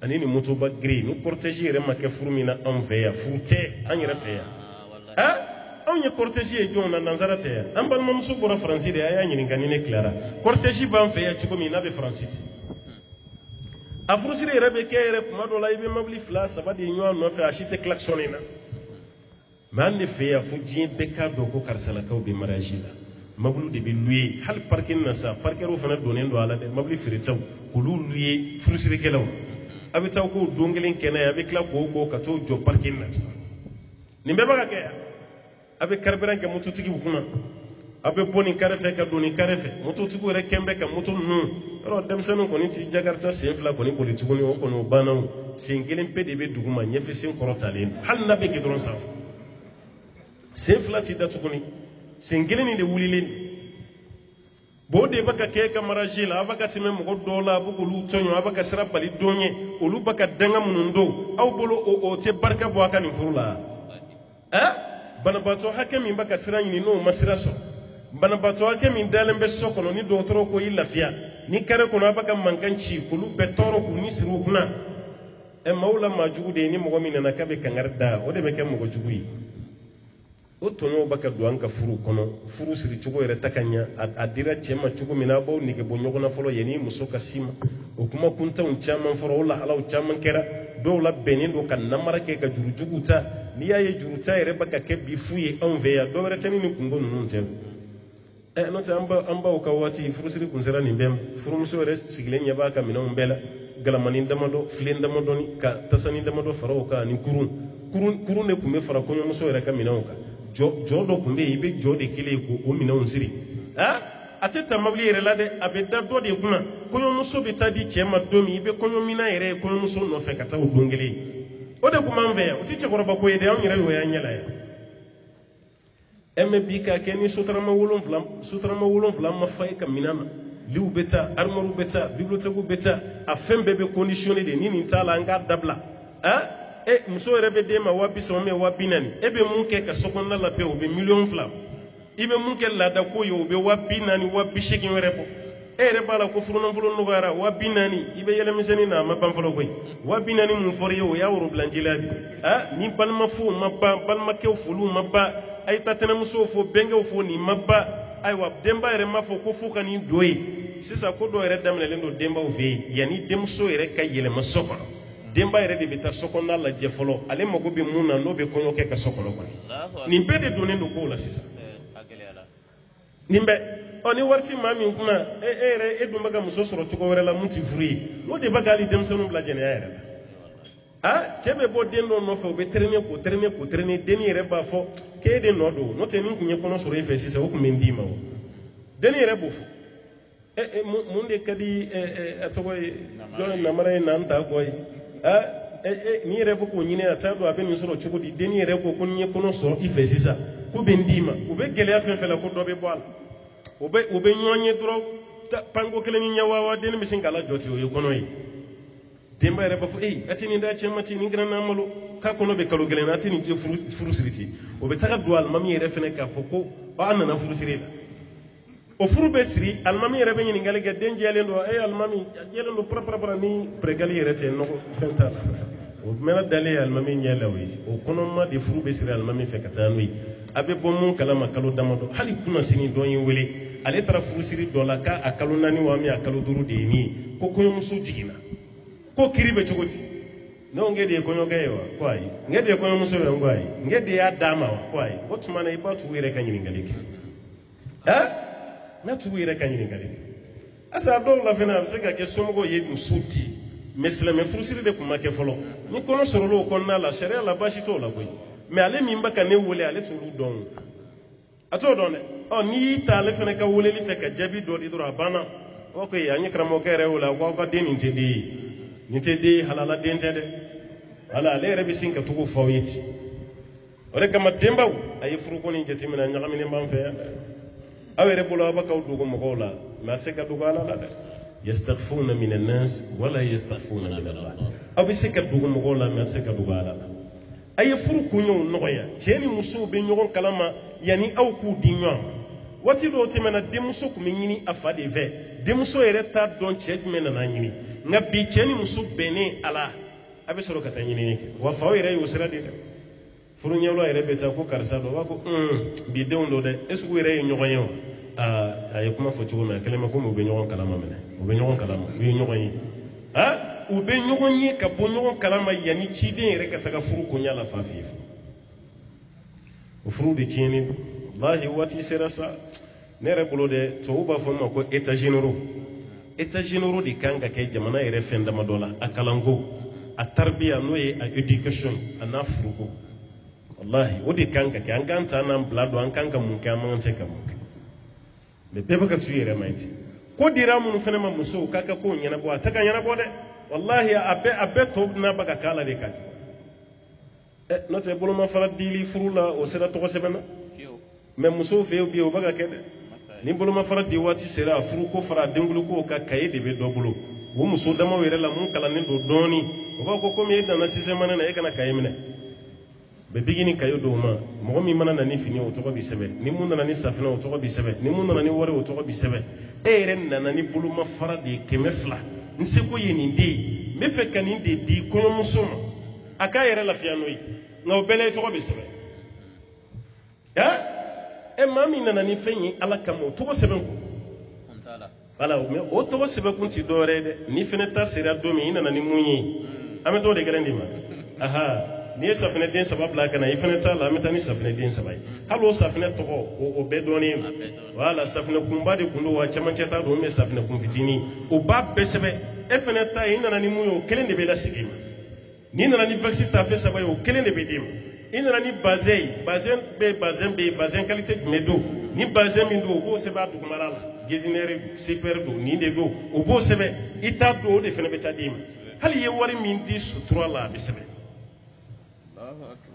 ani ni motoba giri ni cortège yɛrɛ ma kɛ furu min na anw fɛ yan furu tɛ an yɛrɛ fɛ yan anw ye cortège ye jɔn na nansara tɛ yan an balimamuso bɔra faransi de a y'a ɲininka ni ne tilara cortège b'an fɛ yan cogo min n'a bɛ faransi ten a furusiri yɛrɛ bɛ kɛ yɛrɛ kuma dɔ la i bɛ mobili 2 3 de ɲɔgɔn nɔfɛ a si tɛ klaxonner na mais an de fɛ yan fo diɲɛ bɛɛ k'a dɔn ko karisalakaw bɛ mariage la mobili de bɛ louer hali parking na sa parkeriw fana donnen don a la dɛ mobili feeretaw k'olu louer furusirikɛlaw a bɛ taa k'o don kelen kɛnɛ a bɛ tila k'o ka t'o jɔ parking na nin bɛɛ bɛ ka kɛ yan a bɛ carburant kɛ mototigiw kunna a bɛ bɔ nin kare fɛ ka don nin kare fɛ mototigiw yɛrɛ kɛn bɛ ka moto ninnu yɔrɔ denmisɛnninw kɔni ti jakarta sen 2 kɔni boli tuguni o kɔni o banna sen 1 pe de bɛ dugu ma ɲɛfɛ sen kɔrɔtalen hali n'a bɛ gidɔrɔn sanfɛ sen 2 ti da tuguni sen 1 nin de wulilen bo de bɛ ka kɛ ka mariage la a bɛ ka tɛmɛ mɔgɔ dɔw la a bɛ k'olu tɔɲɔ a bɛ ka sira bali don ye olu bɛ ka danga minnu don aw bolo o tɛ barika bɔ a ka nin furu la banabaatɔ hakɛ min bɛ ka sira ɲini n'o ma sira sɔrɔ banabaatɔ hakɛ min dalen bɛ so kɔnɔ ni dɔgɔtɔrɔ ko i lafiya ni kare kɔnɔ a bɛ ka mankan ci k'olu bɛɛ tɔɔrɔ k'u ni siri u kunna maaw la maa jugu de ye ni mɔgɔ min nana k'a bɛ kangari da o de bɛ kɛ mɔgɔ jugu ye o tonyo baka do an ka furu kono furu siri cogo yɛrɛ ta ka ɲa a dira cɛ ma cogo min na b'aw nege bɔ ɲɔgɔn na fɔlɔ yanni muso ka si ma o kuma kuntanw caman fɔra o lahalaw caman kɛra dɔw la bɛnnen do ka namara kɛ ka jurujugu ta n'i y'a ye juru ta yɛrɛ baka kɛ bi fu ye anw fɛ yan dɔ wɛrɛ tɛ ni kungo ninnu tɛ n'o tɛ an baw ka waati furusiri kun sera nin bɛɛ ma furumuso yɛrɛ sigilen ɲɛ b'a ka minɛnw bɛɛ la galamani damadɔ filen damadɔni ka tasani damadɔ fara o kan ani kurun de tun bɛ fara kɔɲɔmuso yɛrɛ ka minɛnw kan jɔ dɔ tun bɛ yen i bɛ jɔ de kelen ye k'o minɛnw siri a tɛ ta mobili yɛrɛ la dɛ a bɛ da dɔ de kunna kɔɲɔmuso bɛ taa di cɛ ma don min i bɛ kɔɲɔmina yɛrɛ ye kɔɲɔmuso nɔfɛ ka taa o don kelen o de tun b'an fɛ yan o tɛ cɛkɔrɔba ko ye dɛ anw yɛrɛ y'o y'an ɲɛ la yan mɛ bi ka kɛ ni sotarama 7 ma fa e ka minɛn na liw bɛ taa armoires bɛ taa bibliothéques bɛ taa a fɛn bɛɛ bɛ conditionné de ni nin t'a la an k'a dabila muso yɛrɛ bɛ den ma 30,000 mais 40,000 e bɛ mun kɛ ka sokɔnɔna labɛn o bɛ 2,000,000 i bɛ mun kɛ laada ko ye o bɛ 40,000 80,000 wɛrɛ bɔ e yɛrɛ b'a la ko furunafolo nɔgɔyara 40,000 i bɛ yɛlɛmisɛnnin na a ma ban fɔlɔ koyi 40,000 mun fɔra ye o y'a worobilancila bi ni balimafow ma ban balimakɛw foliw ma ban a ye taa tɛnɛmusow fo bɛnkɛw fo nin ma ban ayiwa denba yɛrɛ m'a fɔ ko fo ka nin don ye sisan ko dɔw yɛrɛ daminɛlen don denbaw fɛ yen yanni denmuso yɛrɛ ka yɛlɛma so kɔnɔ denba yɛrɛ de bɛ taa sokɔnɔna lajɛ fɔlɔ ale mago bɛ mun na n'o bɛ kɔɲɔ kɛ ka so kɔnɔ kɔnɔ nin bɛɛ de donnen don kow la sisan nin bɛɛ ni wari ti maa min kunna e yɛrɛ e dun bɛ ka muso sɔrɔ cogo wɛrɛ la mun ti furu ye n'o de bɛ ka hali denmisɛnninw bila jɛnɛya yɛrɛ la cɛ bɛ bɔ den dɔ nɔfɛ o bɛ tɛrɛnɛ denni yɛrɛ b'a fɔ k'e de nɔ don n'o tɛ nin tun ye kɔnɔ sɔrɔ e fɛ sisan o tun bɛ n d'i ma o denni yɛrɛ b'o fɔ mun de ka di a tɔgɔ ye jɔn namara ye n'an ta kɔ ye ni yɛrɛ bɛ k'o ɲini a t'a dɔn a bɛ nin sɔrɔ cogo di denni yɛrɛ ko ni ye kɔnɔ sɔrɔ i fɛ sisan ko bɛ n d'i ma u bɛ gɛlɛya fɛn fɛn la ko dɔ bɛ bɔ a la u bɛ ɲɔgɔn ye dɔrɔn panko kelen ni ɲɛ waa denni bɛ sin k'ala jɔ ten o ye kɔnɔ ye denba yɛrɛ b'a fɔ a tɛ nin da cɛ ma ten nin kɛra n'an malo k'a kɔnɔ bɛ kalo kelen na a tɛ nin furu siri ten o bɛ taga don alimami yɛrɛ fɛnɛ k'a fɔ ko an nana furu siri la o furu bɛ siri alimami yɛrɛ bɛ ɲininkali kɛ den jɛlen don alimami jɛlen don parapara ni pɛrɛgali yɛrɛ tɛ nɔgɔ fɛn t'a la o mɛna dalen alimami ɲɛ la o ye o kɔnɔma de furu bɛ siri alimami fɛ ka taa n'o ye a bɛ bɔ mun kalama kalo damadɔ hali kunna sini dɔ ye wele ale taara furu siri dɔ la k'a kalo 4 wa min a kalo 5 de ye nin ye ko kɔɲɔmuso jiginna ko kiri bɛ cogo di ne ko n k'e de ye kɔɲɔkɛ ye wa ko ayi n k'e de ye kɔɲɔmuso ye wa ko ayi n k'e de y'a d'a ma wa ko ayi o tuma na i b'a tugu yɛrɛ ka ɲininkali kɛ n'a tugu yɛrɛ ka ɲininkali kɛ asa a dɔw la fɛnɛ a bɛ se ka kɛ somɔgɔw ye muso di mais silamɛ furusiri de tun ma kɛ fɔlɔ ni kɔnɔ sɔrɔla o kɔnɔna la sariya la baasi t'o la koyi mais ale min bɛ ka ne wele ale t'olu dɔn a t'o dɔn dɛ n'i y'i ta ale fɛnɛ ka weleli fɛ ka jaabi dɔ di dɔrɔn a banna o ko an ye karamɔgɔkɛ yɛrɛ wele a ko aw ka den nin tɛ den ye nin tɛ den ye halala den tɛ dɛ wala ale yɛrɛ bɛ sin ka tugu fɔ aw ye ten o de kama denbaw a ye furuko nin jateminɛ ɲagaminen b'an fɛ yan dɛ aw yɛrɛ bolo aw bɛ k'aw dogo mɔgɔw la mais a tɛ se ka dogo ala la dɛ yastakhfuna min an-nas wala yastakhfuna min Allah aw bɛ se ka dogo mɔgɔw la mais a tɛ se ka dogo ala la a ye furu kunɲɛw nɔgɔya cɛ ni musow bɛ ɲɔgɔn kalama yanni aw k'u di ɲɔgɔn ma waati dɔw tɛmɛna denmuso tun bɛ ɲini a fa de fɛ denmuso yɛrɛ t'a dɔn cɛ jumɛn nana ɲini nka bi cɛ ni muso bɛnnen a la a bɛ sɔrɔ ka taa ɲinini kɛ wa faw yɛrɛ y'o sira de dɛ furu ɲɛwla yɛrɛ bɛ taa ko karisa dɔ b'a ko bi denw don dɛ est ce que u yɛrɛ ye ɲɔgɔn ye wa a ye kuma fɔ cogo min a kɛlen ma komi u bɛ ɲɔgɔn kalama minɛ u bɛ ɲɔgɔn kalama u ye ɲɔgɔn ye u bɛ ɲɔgɔn ye ka bɔ ɲɔgɔn kalama yanni ciden yɛrɛ ka taga furu koɲa la fa fɛ yen o furu de tiɲɛni wallahi waati sera sa ne yɛrɛ bolo dɛ tubabu b'a fɔ ma ko états généraux de kan ka kɛ jamana yɛrɛ fɛn dama dɔ la a kalanko a tarbiya n'o ye a éducation a n'a furuko wallahi o de kan ka kɛ an kan ta n'an bila don an kan ka mun kɛ an man tɛ ka mun kɛ mais bɛɛ bɛ ka t'u yɛrɛ ma ye ten ko dira minnu fana ma musow k'a ka kow ɲɛnabɔ a tɛ ka ɲɛnabɔ dɛ wallahi a bɛɛ tɔ n'a ba ka k'a la de ka jɔ n'o tɛ bolomafara dili furu la o sera tɔgɔ sɛbɛn na mais musow fɛ yen bi o bɛ ka kɛ dɛ ni bolomafara di waati sera a furu ko fara a denkuli ko ka cahier de bɛ dɔ bolo o muso damaw yɛrɛ la mun kalannen don dɔɔni o b'a ko komi e nana sixième na e kana cahier minɛ bɛ bigi ni cahier dɔw ma mɔgɔ min mana na ni fini o tɔgɔ bi sɛbɛn ni mun nana ni safinɛ o tɔgɔ bi sɛbɛn ni mun nana ni wari o tɔgɔ bi sɛbɛn e yɛrɛ nana ni bolomafara de ye 200 n seko ye nin de ye n bɛ fɛ ka nin de di kɔɲɔmuso ma a k'a yɛrɛ lafiya n'o ye nka o bɛɛ la e tɔgɔ bi sɛbɛn e maa min nana ni fɛn ye ala kama o tɔgɔ sɛbɛn kun wala mais o tɔgɔ sɛbɛn kun ti dɔwɛrɛ ye dɛ ni fɛnɛ ta sera don min i nana ni mun ye an bɛ t'o de gɛlɛn de ma n'i ye safinɛ den 3 bila ka na i fɛnɛ t'a la an bɛ taa ni safinɛ den 3 ye hali o safinɛ tɔgɔ o bɛɛ dɔnnen wala safinɛ kunba de kun don wa camancɛ ta don mais safinɛ kun fitinin o b'a bɛɛ sɛbɛn e fɛnɛ ta ye i nana ni mun ye o kelen de bɛ lasegin ma n'i nana ni vaccin tafe 3 ye o kelen de bɛ d'i ma i nana ni bazin ye bazin bɛ yen bazin qualité jumɛn don ni bazin min don o b'o sɛbɛn a dugumala la gésinère super don nin de don o b'o sɛbɛn i t'a don o de fɛnɛ bɛ taa d'i ma hali i ye wari min di sutura la a bɛ sɛbɛn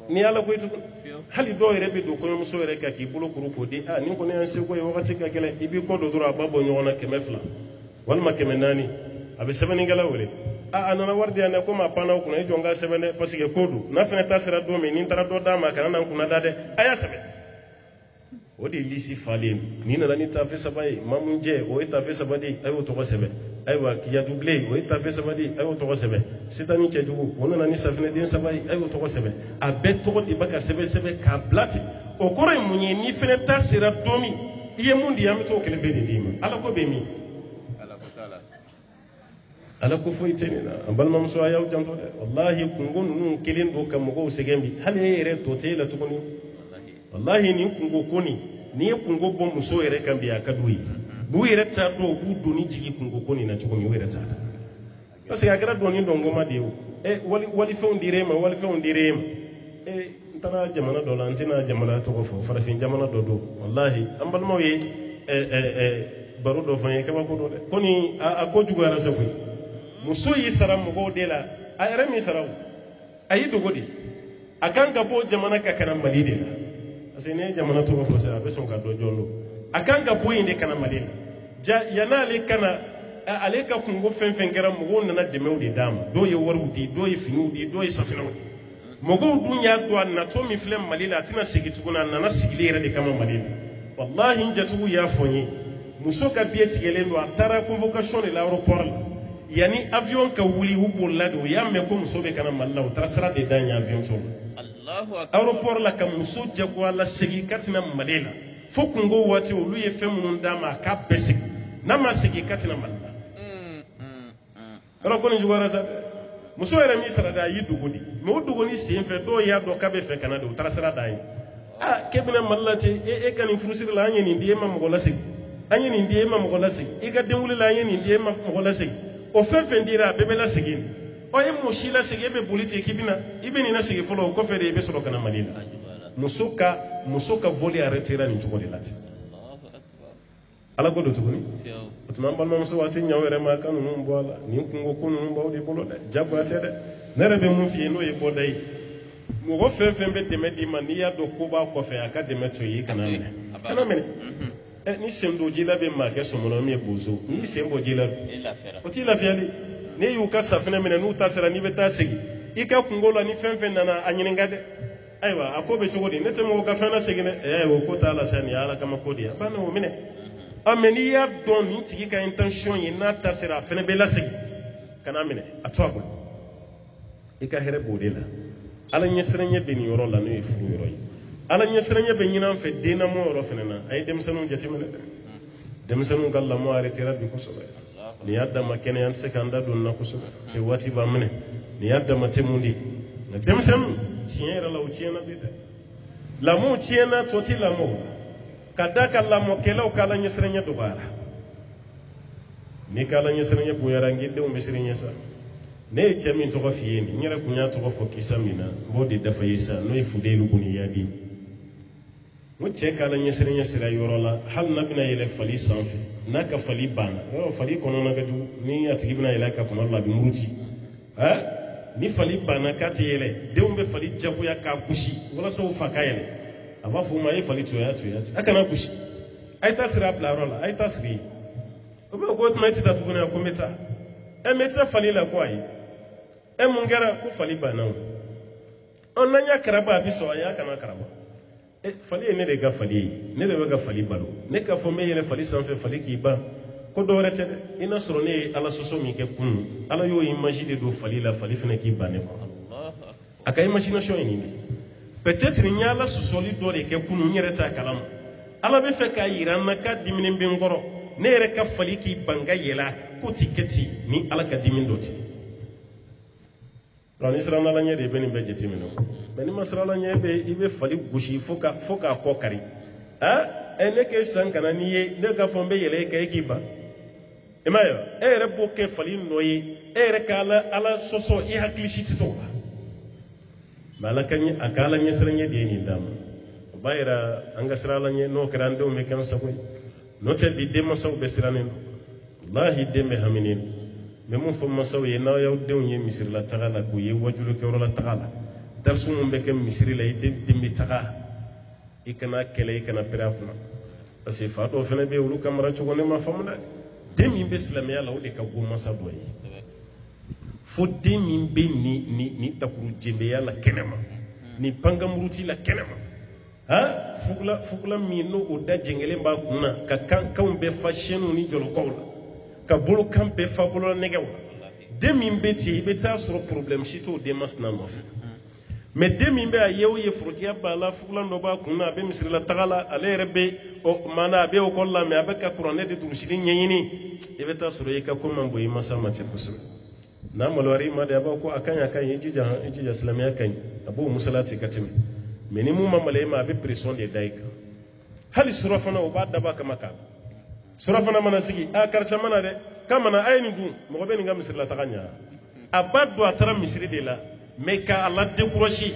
ni ala ko i tuguni hali dɔw yɛrɛ bɛ don kɔɲɔmuso yɛrɛ kan k'i bolo kuru k'o di nin kɔni y'an seko ye wagati ka gɛlɛn i b'i kɔ don dɔrɔn a b'a bɔ ɲɔgɔn na 200 walima 400 a bɛ sɛbɛnnikɛla wele a nana wari di yan dɛ komi a panna o kunna i jɔ n ka sɛbɛn dɛ parce que ko don n'a fɛnɛ ta sera don min ni n taara dɔ d'a ma a kana na n kunna da dɛ a y'a sɛbɛn o de ye lisi falen n'i nana ni tafe 3 ye mamunjɛ o ye tafe 3 di a y'o tɔgɔ sɛbɛn ayiwa kiyatubilen o ye tafe 3 di a y'o tɔgɔ sɛbɛn sitani cɛjugu o nana ni safinɛ den 3 ye a y'o tɔgɔ sɛbɛn a bɛɛ tɔgɔ de bɛ ka sɛbɛn k'a bila ten o kɔrɔ ye mun ye n'i fɛnɛ ta sera don min i ye mun di an bɛ t'o kelen bɛɛ de d'i ma ala ko bɛ min ala ko foyi tɛ nin na an balimamuso a y'aw janto dɛ wallahi kungo ninnu kelen don ka mɔgɔw sɛgɛn bi hali e yɛrɛ tɔ tɛ e la tuguni wallahi nin kungo ko nin n'i ye kungo bɔ muso yɛrɛ kan bi a ka d'u ye n'u yɛrɛ t'a dɔn u b'u doni jigi kungo ko nin na cogo min u yɛrɛ t'a dɔn parce que a kɛra dɔnni dɔngɔma de ye o walifɛnw dira e ma walifɛnw dira e ma n taara jamana dɔ la n tɛna jamana tɔgɔ fɔ farafin jamana dɔ don wallahi an balimaw ye baro dɔ fɔ n ye kabako dɔ dɛ ko nin a ko juguyara sa koyi muso y'i sara mɔgɔw de la a yɛrɛ min sara o a y'i dogo de a kan ka bɔ jamana ka kana mali de la parce que n'i ye jamana tɔgɔ fɔ sisan a bɛ sɔn ka dɔ jɔn don a kan ka bɔ yen de kana mali la yan'ale kana ale ka kungo fɛn fɛn kɛra mɔgɔw nana dɛmɛw de d'a ma dɔw ye wariw di dɔw ye finiw di dɔw ye safinɛw di mɔgɔw dun y'a dɔn a natɔ min filɛ mali la a tɛna segin tuguni a nana sigili yɛrɛ de kama mali la wallahi n jatigiw y'a fɔ n ye muso ka billet tigɛlen don a taara convocation de la aéroport la yanni avion ka wuli u bolila de o y'a mɛn ko muso bɛ kana mali la u taara sira de da ɲɛ avion so la aéroport la ka muso jagoya la segin ka tɛna mali la fo kungo waati olu ye fɛn minnu d'a ma a k'a bɛɛ segin n'a ma segin ka tɛna mali la yɔrɔ ko nin juguyara sa dɛ muso yɛrɛ min sara de a y'i dogo de mais o dogoni sen fɛ dɔw y'a dɔn k'a bɛ fɛ ka na de u taara sira d'a ye k'e bɛna mali la ten e ka nin furusiri la an ye nin di e ma mɔgɔ lasegin an ye nin di e ma mɔgɔ lasegin i ka denwuli la an ye nin di e ma mɔgɔ lasegin o fɛn fɛn dira a bɛɛ bɛ lasegin e m'o si lasegin e bɛ boli ten k'i bɛna i bɛ nin lasegin fɔlɔ o kɔfɛ de i bɛ sɔrɔ ka na mali la muso ka voli arrêtera nin cogo de la ten ala ko don tuguni o tuma an balimamuso waati ɲaw yɛrɛ ma ka ninnu bɔ a la nin kungo ko ninnu b'aw de bolo dɛ jagoya tɛ dɛ ne yɛrɛ bɛ mun f'i ye n'o ye bɔda ye mɔgɔ fɛn fɛn bɛ dɛmɛ d'i ma n'i y'a dɔn ko b'a kɔfɛ a ka dɛmɛ to ye i kana minɛ ni sen don ji la bɛ maa kɛ sɔmɔnɔ min ye bozo n'i sen bɔ ji la o t'i lafiyali n'i y'u ka safinɛ minɛ n'u ta sera n'i bɛ taa segin i ka kungo la ni fɛn fɛn nana a ɲininka dɛ ayiwa a ko bɛ cogo di ne tɛ mɔgɔ ka fɛn na segin dɛ o ko t'a la sa nin ye ala kama ko de ye a b'a n'o minɛ mais n'i y'a dɔn nin tigi ka intention ye n'a ta sera a fɛnɛ bɛ lasegin kana minɛ a to a bolo i ka hɛrɛ b'o de la ala ɲɛsiranɲɛ bɛ nin yɔrɔ la n'o ye furu yɔrɔ ye ala ɲɛsiranɲɛ bɛ ɲini an fɛ den lamɔ yɔrɔ fɛnɛ na a ye denmisɛnninw jateminɛ dɛ denmisɛnninw ka lamɔ arrêtera bi kosɛbɛ nin y'a dama kɛnɛ an tɛ se k'an da don na kosɛbɛ se waati b'an minɛ nin y'a dama tɛ mun de ye nka denmisɛnninw tiɲɛ yɛrɛ la o tiɲɛna bi dɛ lamɔw tiɲɛna tɔ ti lamɔw ka da ka lamɔkɛlaw ka ala ɲɛsiranɲɛ dɔgɔyara n'i ka ala ɲɛsiranɲɛ bonyara n k'i denw bɛ siran ɲɛ sa ne ye cɛ min tɔgɔ f'i ye nin n yɛrɛ kun y'a tɔgɔ fɔ kisa min na n b'o de dafa ye sa n'o ye Fudeilu Buniyadi n ko cɛ ka ala ɲɛsiranɲɛ sira yɔrɔ la hali n'a bɛna yɛlɛ fali sanfɛ n'a ka fali banna yɔrɔ fali kɔnɔna ka jugu ni a tigi bɛna yɛlɛ ka kuma dɔ la a bɛ muruti ni fali banna k'a tɛ yɛlɛ denw bɛ fali jagoya k'a gosi walasa u fa ka yɛlɛ a b'a fɔ o ma a ye fali to a kana gosi a ye taa siri a bila yɔrɔ la a ye taa siri yen o bɛ ko tuma e tɛ taa tuguni a ko n bɛ taa mɛ e tɛ taa fali la ko ayi mun kɛra ko fali banna o n'an y'a karaba a bɛ sɔn a y'a kana karaba fali ye ne de ka fali ye ne de bɛ ka fali balo ne k'a fɔ n bɛ yɛlɛ fali sanfɛ fali k'i ban ko dɔ wɛrɛ tɛ dɛ i n'a sɔrɔ ne ye ala sɔsɔ min kɛ kunun ala y'o image de don fali la fali fana k'i ban ne kɔ a ka imagination ye nin de peut-être ni ala susoli do de ke kunu nyere ta kalam ala be fe ka yiranna ka diminin bin goro ne yere ka fali ki banga yela ko tiketi ni ala ka dimin doti ron israna la nyede be ni be jetimino be ni masra la nyebe ibe fali gushi foka ko kari ene ke sankana ni ye ne ka fombe yele ke ekiba emayo ere bo ke fali noyi ere kala ala soso I haklishi tito malakanye akala nyesranye de ni dam bayra anga sralanye no krande o me kan sakoy no te di de masaw be siranen wallahi de me haminin me mun fo masaw ye na yaw de onye misir la tagala ko ye wajulu ke wala tagala darsu mun be ke misir la de dimbi taga ikana kele ikana pirafna asi fato fene be wulu kamara chugo ne ma famna de mi be islamia la o de ka go masa boy fo de mi be ni takuru jembe ya la kenema ni pangamuruti la kenema fugla mi no o da jengele ba kuna ka kan be fashenu ni jolo kawla ka bolo kan be fa bolo negew de mi be ti be ta soro problem shito de masna no mais de mi be ayew ye furutiya bala fugla no ba kuna be misri la tagala ale rebe o mana be o kolla me abeka kurane de durshidi nyini e be ta soro ye ka ko mambo yi masa mate kusu na malwari ma da ba ko akan ijija islamiya kan abu musalati katimi meni mu mamale ma be pression de daika hali surafana o ba da ba kama ka surafana mana sigi a karsa mana de kamana ayni du mo be ni ngam misri la taganya abadu atara misri de la me ka Allah décrocher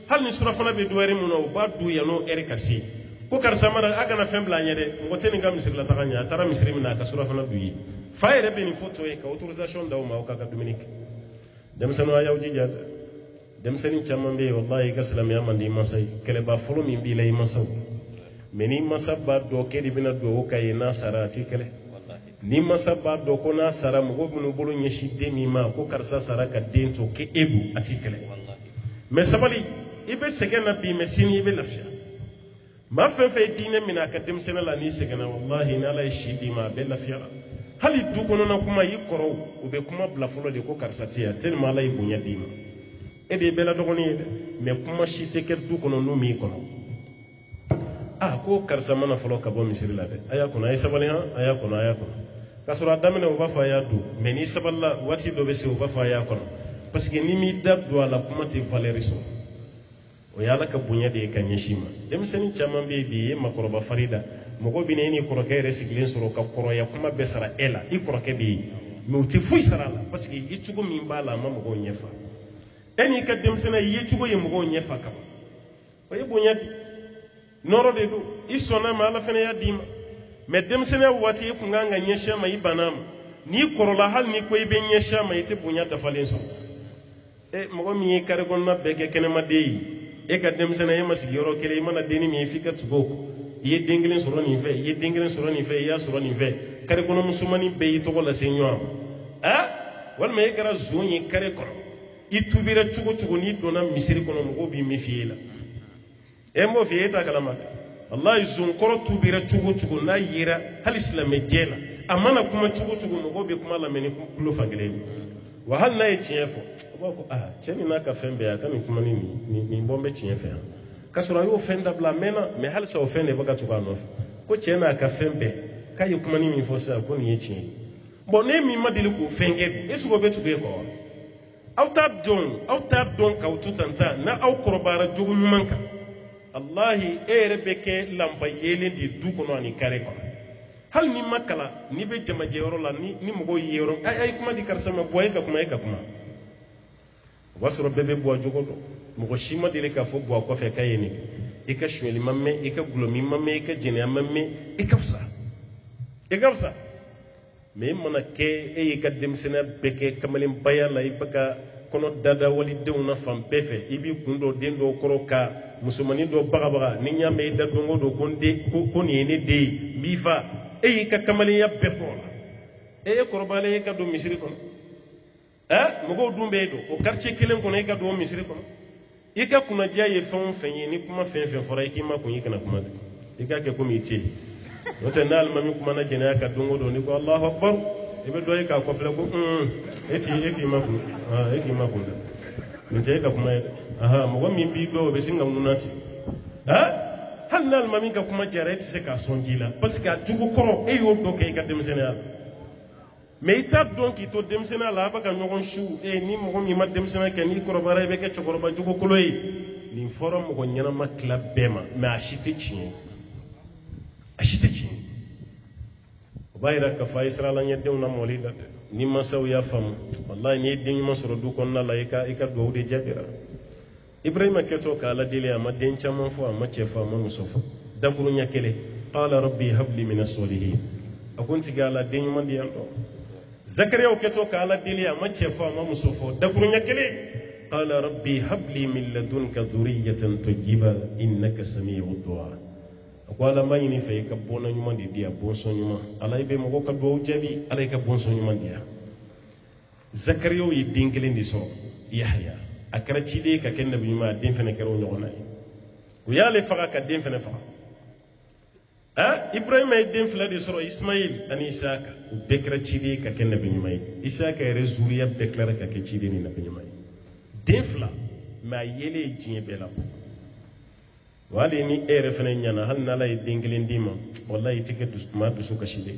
hali surafana be duwari mu no ba du ya no eri kasi ko karsa mana aga na fembla nyede ngote ni ngam misri la taganya atara misri mina ka surafana du yi fayre be ni photo e ka autorisation daw ma o ka Dominique dem sanu ayaw jija dem sani chamambe wallahi kaslam ya mandi masay kele ba folo min bi lay masaw meni masabba do kedi bina do kay na sarati kele ni masabba do ko na sara mo bunu bolu nyeshi demi ma ko karsa sara ka dento ke ebu ati kele mais sabali ibe segena bi mesini ibe lafia ma fe dine mina ka dem senala ni segena wallahi na lay shidi ma be lafia hali du kono na kuma yi koro o be kuma bla folo de ko karsa tia tellement lay bunya dima ede bela dogoni me kuma shite ke du kono no mi kono ko karsa mana folo ka bo misiri la de aya kono ay sabali aya kono kasura damene o ba fa ya du me ni saballa wati do be se o ba fa ya kono parce que ni mi dab do ala kuma te valeriso o yala ka bunya de kan yeshima dem seni chamam be bi makoroba farida mogo bi ne ni koroke resiglen soro ka koroya kuma be sara ela I koroke bi me uti fu sara la parce que I chugo min bala ma mogo nyefa eni ka dem sena yi chugo ye mogo nyefa kama o ye bunya noro de do I sona ma ala fene ya dima me dem sena wati ku nganga nyesha ma ibanam ni korola hal ni ko ibe nyesha ma ite bunya da falen so mogo mi kare gonna beke kenema de ka dem sena ye masigi yoro kele mana deni mi fika tugo ye dengelen soro ni fe ye dengelen soro ni fe ya soro ni fe kare kono musumani be yi togo la senyo wal me kara zonyi kare kono itubira chugo ni dona misiri kono mo bi mi fiela mo fieta kala maka Allah izun koro tubira chugo na yira hal islam jela amana kuma chugo mo bi kuma la meni kulo fangele wa hal na yechefo ko cheni na ka fembe ya kami kuma ni bombe chefo kasura yo fenda bla mena me hal sa ofende baka tuka no ko chena ka fembe kayi kuma ni mi fosa ko ni yechi bo ne mi madili ko fenge esu go betu be ko auta don ka ututanta na au korobara jogu manka wallahi rebeke lamba yele di du kono ani kare ko hal ni makala ni be jama jeyoro la ni mogo yero ay kuma di karsama boy ka kuma wasoro bebe bo jogodo mogo shima dile ka fo bo ko fe kayeni ika shweli mamme ika gulomi mamme ika jene mamme ika fsa me mana ke ika demsena beke kamalin bayala ibaka kono dada wali dewna fam befe ibi kundo dendo koroka musumani do baga ni nyame da dongo do gonde ko ni ne de bifa ika kamalin ya bebola korobale ika do misiri kono mogo dumbe do o quartier kelen kono ika do misiri kono ika kuna jaye fenye ni kuma fen fora ikima kun yikana kuma ika ke ko miti wote nal mami kuma na jena ka dongo do ni ko Allahu akbar ibe do ika ko fle ko eti ma kun nte ka kuma aha mo min bi do be singa nunati hannal mami ka kuma jare ti se ka sonjila parce que jugo koro e yo do ke ka demsena mais ita donc ito demsena la ba ka nyogon shu ni mo mi ma demsena ke ni koro bare be ke chokoro ba jugo koloyi ni forum mo nyana ma club bema mais ashite chi bayra ka fa israila nya dew na molida ni masaw ya fam wallahi ni din ma soro du kon na la ika do de jabira ibrahima keto ka la dile ma den chama fo ma chefa ma musofa dabru nya kele qala rabbi habli min as-solihin akunti gala den ma di ando zakariya keto ka la dile ma chefa ma musofa dabru nya kele qala rabbi habli min ladunka dhurriyatan tayyiba innaka sami'ud du'a akwala mayini fe ka bona nyuma di dia bonso nyuma alay be mo ka do jabi alay ka bonso nyuma dia zakariya yi dingele ndi so yahya akara cide ka ken nabi nyuma den fene kero nyona ko yale faga ka den fene faga ibrahima yi den fela di soro ismail ani isaka ko bekra cide ka ken nabi nyuma isaka re zuriya deklara ka ke cide ni nabi nyuma den fela ma yele jinye bela wali ni ere fene nyana hal na lay dingele ndima wallahi tike ma dusu ka shide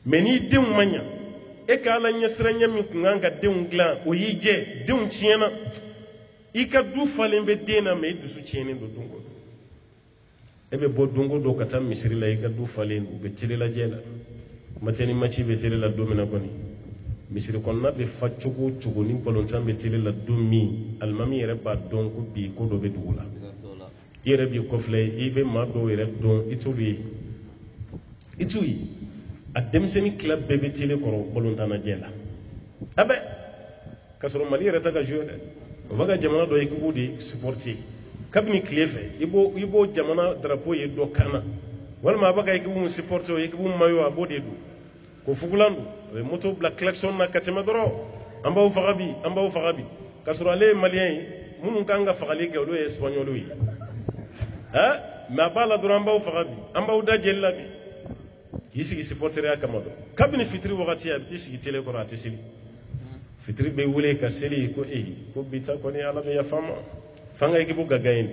meni dem manya e ka la nyasranya mi nganga dem glan o yije dem chiena ika du falembe dena me dusu chiene do dungo ebe bo dungo do kata misiri la ika du falen be tele la jela mateni machi be tele la do mena koni misiri konna be faccugo cugo ni bolon tambe tele la do mi almami yere ba donko bi ko do be dugula yere bi ko fle ibe ma do yere don ituli ademseni club bebe tele koro bolontana jela abe kasoro mali yere taga jouer waga jamana do ekibu di supporter kabni klefe ibo jamana drapeau ye do kana wal ma baga ekibu mu supporter ekibu mayo abode do ko fugulandu moto black collection na katema doro ambaw fagabi kasoro ale malien munun kanga fagali ke do espagnol wi ma bala doro ambaw fagabi ambaw da jellabi yisigi supporter ya kamado kabni fitri wakati ya bitisi tele ko rati sili fitri be wule ka seli ko bita ko ni ala be ya fama fanga ekibu gagain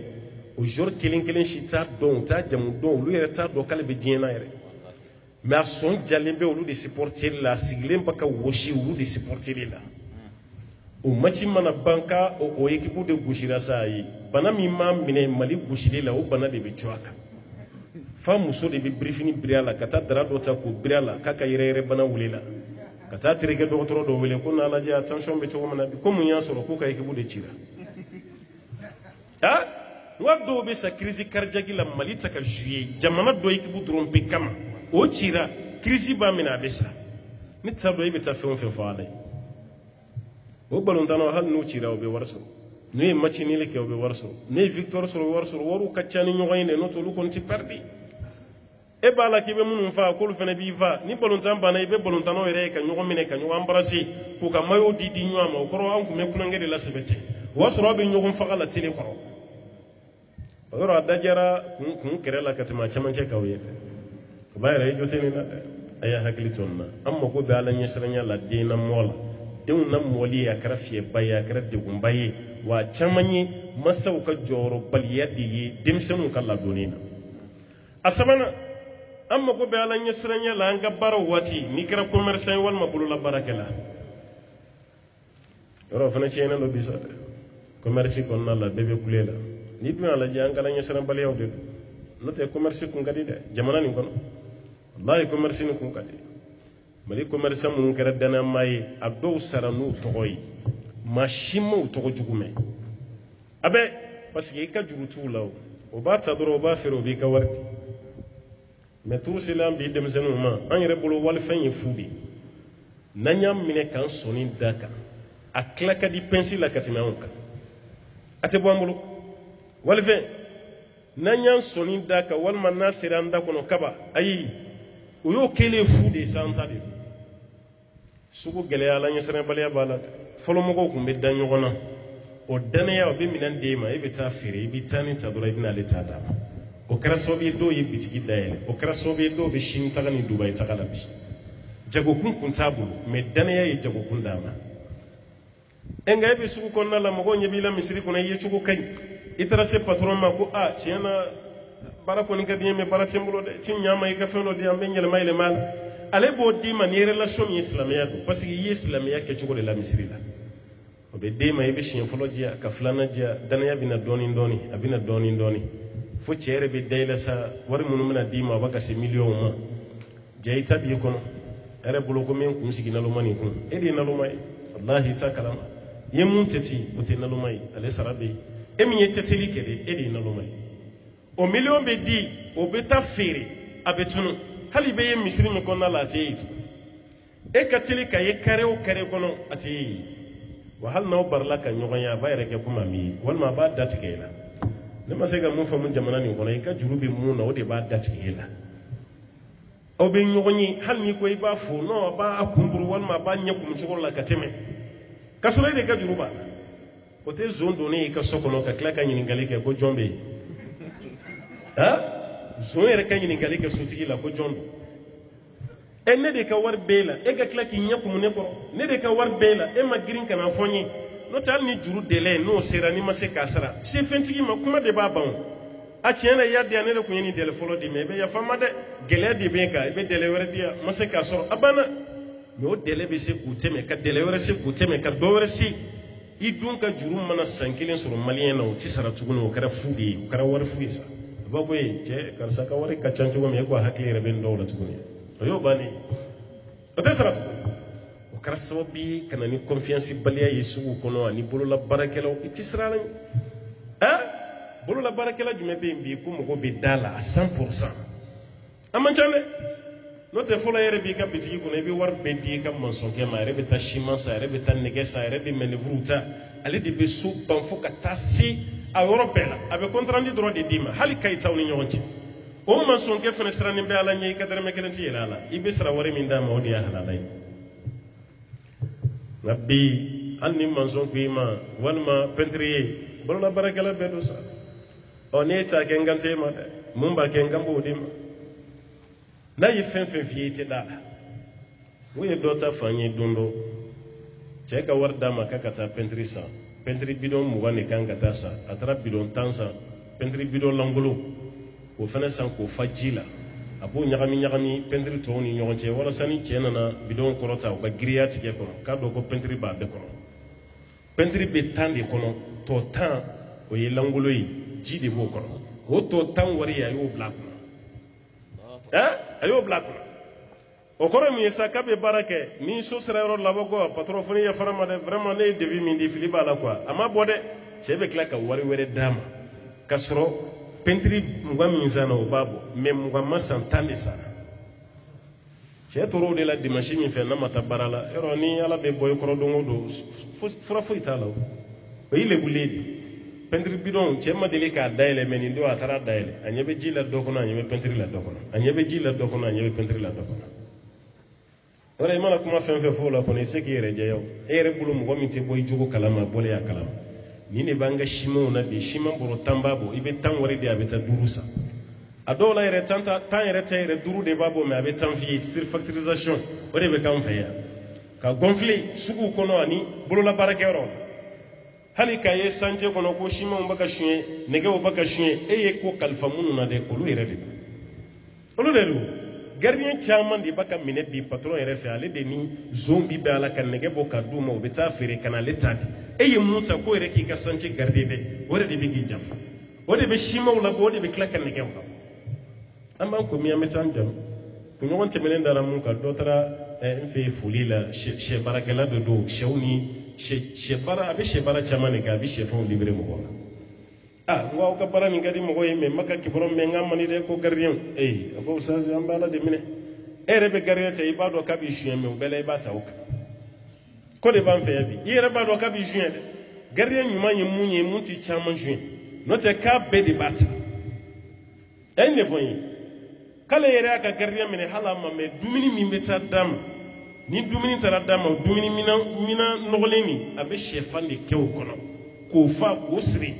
o jor kilin shita don ta jamu don lu yere ta do kala be jina yere mais son jalimbe olu de supporter la siglen baka woshi olu de supporter la o machi mana banka o ekibu de gushira sai bana mi mam mine mali gushire la o bana de be chwaka fa muso de be briefing briala kata dara do ta ko briala kaka yere bana wulela kata tirige docteur do wele ko na la ji attention be to mana bi ko mun ya soro ko kay ekibu de chira wado be sa crise cardiaque la malita ka juye jamana do ekibu tromper kama o chira crise ba mina besa ni tabo ibe ta fon faale o balontano hal no chira o be warso ne match ni le ke o be warso ne victoire sur warso waru kaccani nyoyne no to lu kon ti perdi e bala ki be munun fa ko lu fene bi fa ni balontan bana ibe balontano ere ka nyogo mine ka nyogo ambrasi ko ka mayo didi nyama o koro an ku me kunangede la sebeti wasoro be nyogo fa la tele koro oro adajara kun kerela katima chamanche kawye bayra joteni na aya hakili tonna amma ko be ala nyesranya la dina mola dew na moli ya krafie baya kra de gumbaye wa chamanye masaw ka joro bal yadi dimsenu kala donina asabana amma ko be ala nyesranya la nga baro wati ni kra commerçant wal mabulu la barakala oro fana chena lo bisa commerce kon na la bebe kulela ni dum ala jangala nyesran bal yawde note commerce kun kadi de jamana ni kono wallahi commerce ni kun kadi mali commerce mun kera dana mai abdo saranu togoy mashimo togo jugume abe parce que ka jugutu law o ba ta doro ba fero bi ka warti mais tout cela bi dem senu ma an yere bolo wal fen yi fudi nanyam mine kan soni daka aklaka di pensi la katima onka ate bo amulu wal fen nanyam soni daka wal manna siranda kono kaba ayi o yo kele fude santa de sugu gele ala nyesere baliya bala folo mogo kumbe danyogona o daneya o be minan de ma ibe ta fere ibe tani ta dora ibna le ta da o kraso be do yi bitigi dayele o kraso be do be shin tagani dubai tagala bi jago kun tabulu me daneya yi jago kun dama enga be sugu konna la mogo nyebi la misiri kuna ye chugo kay itara se patron ma ko a tiena bara ko ni kadi me bara tembulo de tin nyama e ka feno de ambe nyele mayle mal ale bo di ma ni relation islamia do parce que yi islamia ke chugo de la misiri la o be de ma e be shin folo dia ka flana dia danaya bina doni ndoni abina doni ndoni fo chere be deyla sa war munu mena di ma baka se million ma jeyta bi kono ere bulo ko men kun sigi nalu mani kun edi nalu mai wallahi ta kalama yemun teti ote nalu mai ale sarabe emi yeteteli kede edi nalu mai o million be di o be ta fere abetunu hali be ye misiri mi konna la te itu e kateli ka ye kare o kare kono ati wa hal naw barla ka nyogon ya bayre ke kuma mi wal ma ba datigela ne ma se ga mun fa mun jamana ni kono e ka jurubi mun na o de ba datigela o be nyogoni hal ni ko iba fu no ba akumburu wal ma ba nyakum ci la kateme kasule de ka juruba ko te zondo ne ka sokono ka klaka nyini ngale ke ko jombe ha zo ere ka nyini ngale ke sutigi la ko jondo e ne de ka war bela e ga klaki nyakum ne ko ne de ka war bela e ma girin kana fonyi no tal ni juru dele no sera ni ma se kasara se fentigi ma kuma de ba bawo a tiɲɛna ya diya ne de kun ye nin dɛlɛ fɔlɔ di mais i bɛ yafa ma dɛ gɛlɛya de bɛ kan i bɛ dɛlɛ wɛrɛ di yan ma se k'a sɔrɔ a banna mais o dɛlɛ bɛ se k'u tɛmɛ ka dɛlɛ wɛrɛ se k'u tɛmɛ ka dɔ wɛrɛ se i dun ka juru mana san kelen sɔrɔ maliyɛn na o tɛ sara tuguni o kɛra fu de ye o kɛra wari fu ye sa a b'a fɔ ye cɛ karisa ka wari ka ca cogo min e ko a hakili yɛrɛ bɛ nin dɔw la tuguni o y'o bannen o tɛ sara tuguni o kɛra sababu ye ka na ni confiance baliya ye sugu kɔnɔ ani bolola baarakɛlaw i tɛ sira la bolo la barakɛla jumɛn bɛ yen bi ko mɔgɔ bɛ da la à 100% a man ca dɛ n'o tɛ fɔlɔ yɛrɛ b'i ka bitigi kɔnɔ i bɛ wari bɛɛ di i ka mansɔnkɛ ma a yɛrɛ bɛ taa siman san a yɛrɛ bɛ taa nɛgɛ san a yɛrɛ bɛ manœuvre ta ale de bɛ so ban fo ka taa se a yɔrɔ bɛɛ la a bɛ contrat dɔrɔn de d'i ma hali kayi t'aw ni ɲɔgɔn cɛ o mansɔnkɛ fana sirannen bɛ ala ɲɛ i ka dɛrɛmɛ kelen tɛ yɛlɛ a la i bɛ sara wari min d'a ma o de y'a halala ye nka bi hali ni mansɔn ko i ma walima peintre ye bolola baarakɛla bɛɛ do sa o ne ta ke ngante ma de mun ba ke ngambo di ma na yi fen fi ti da wo ye dota fanye dondo che ka warda ma ka kata pentrisa pentri bidon mu wane kan kata sa atara bidon tansa pentri bidon langolo ko fana san ko fajila abo nyagami pentri to ni nyon che wala sani che na bidon korota ko griya tike ko ka do ko pentri ba de ko pentri be tande kono to tan o ye langolo yi ji de b'o kɔnɔ o to tan wari a y'o bila kunna a y'o bila kunna o kɔrɔ min ye sa k'a bɛ baara kɛ ni so sera yɔrɔ labɔ ko patron fo ne yafara ma dɛ vraiment ne ye devis min di fili b'a la quoi a ma bɔ dɛ cɛ bɛ tila ka wari wɛrɛ d'a ma ka sɔrɔ peinture 20 min sanna o b'a bɔ mais 20 ma san 10 de sara cɛ tora o de la dimanche min fɛ n'a ma taa baara la yɔrɔ ni ala bɛ bɔ i kɔrɔ don o don fura foyi t'a la o y'i lebulen de peinture bidon cɛ ma deli k'a dayɛlɛ mais nin don a taara dayɛlɛ a ɲɛ bɛ ji la dɔ kɔnɔ a ɲɛ bɛ peinture la dɔ kɔnɔ a ɲɛ bɛ ji la dɔ kɔnɔ a ɲɛ bɛ peinture la dɔ kɔnɔ o la i mana kuma fɛn fɛn fɔ o la kɔnɔ i se k'i yɛrɛ jɛya o e yɛrɛ bolo mɔgɔ min tɛ bɔ i jogo kalama bɔlen a kalama nin de b'an ka simanw na bi siman bɔrɔ 10 b'a bɔ i bɛ 10 wari di a bɛ taa 5 san a dɔw la yɛrɛ 10 yɛrɛ tɛ yɛrɛ 5 de b'a bɔ mais a bɛ 10 f'i ye surfacturisation o de bɛ k'an fɛ yan ka gonfler suguw kɔnɔ ani bolola baarakɛyɔrɔ la hali k'a ye sanche kɔnɔ ko simanw bɛ ka suɲɛ nɛgɛw bɛ ka suɲɛ e ye ko kalifa minnu na dɛ olu yɛrɛ de don olu de don gardien caman de b'a ka minɛ bi patron yɛrɛ fɛ ale de ni zon bi bɛ a la ka nɛgɛ bɔ ka d'u ma o bɛ taa feere ka na ale ta di e ye mun ta ko yɛrɛ k'i ka sanche garder dɛ o de bɛ k'i janfa o de bɛ simanw labɔ o de bɛ tila ka nɛgɛw labɔ an b'an ko min an bɛ taa an jamu kunɲɔgɔn tɛmɛnen dara mun kan dɔ taara n fɛ foli la sɛ baarakɛla dɔ don sɛw ni sɛ baara a bɛ sɛ baara caman de kɛ a bɛ sɛfɛnw libéré mɔgɔw la n ko aw ka baara nin ka di mɔgɔ ye mais n ma ka kibaru mɛn n ka mani dɛ ko gardien a ko ustaz an bɛ ala de minɛ e yɛrɛ bɛ gardien ta i b'a dɔn k'a b'i suɲɛ mais o bɛɛ la i b'a ta o kan ko de b'an fɛ yan bi i yɛrɛ b'a dɔn k'a b'i suɲɛ dɛ gardien ɲuman ye mun ye mun tɛ caman suɲɛ n'o tɛ k'a bɛɛ de b'a ta a ye nin de fɔ n ye k'ale yɛrɛ y'a ka gardien minɛ hali a ma mais dumuni min bɛ taa d'a ma ni dumuni taara d'a ma dumuni mina nɔgɔlen min a bɛ sɛfan de kɛ o kɔnɔ k'o fa k'o siri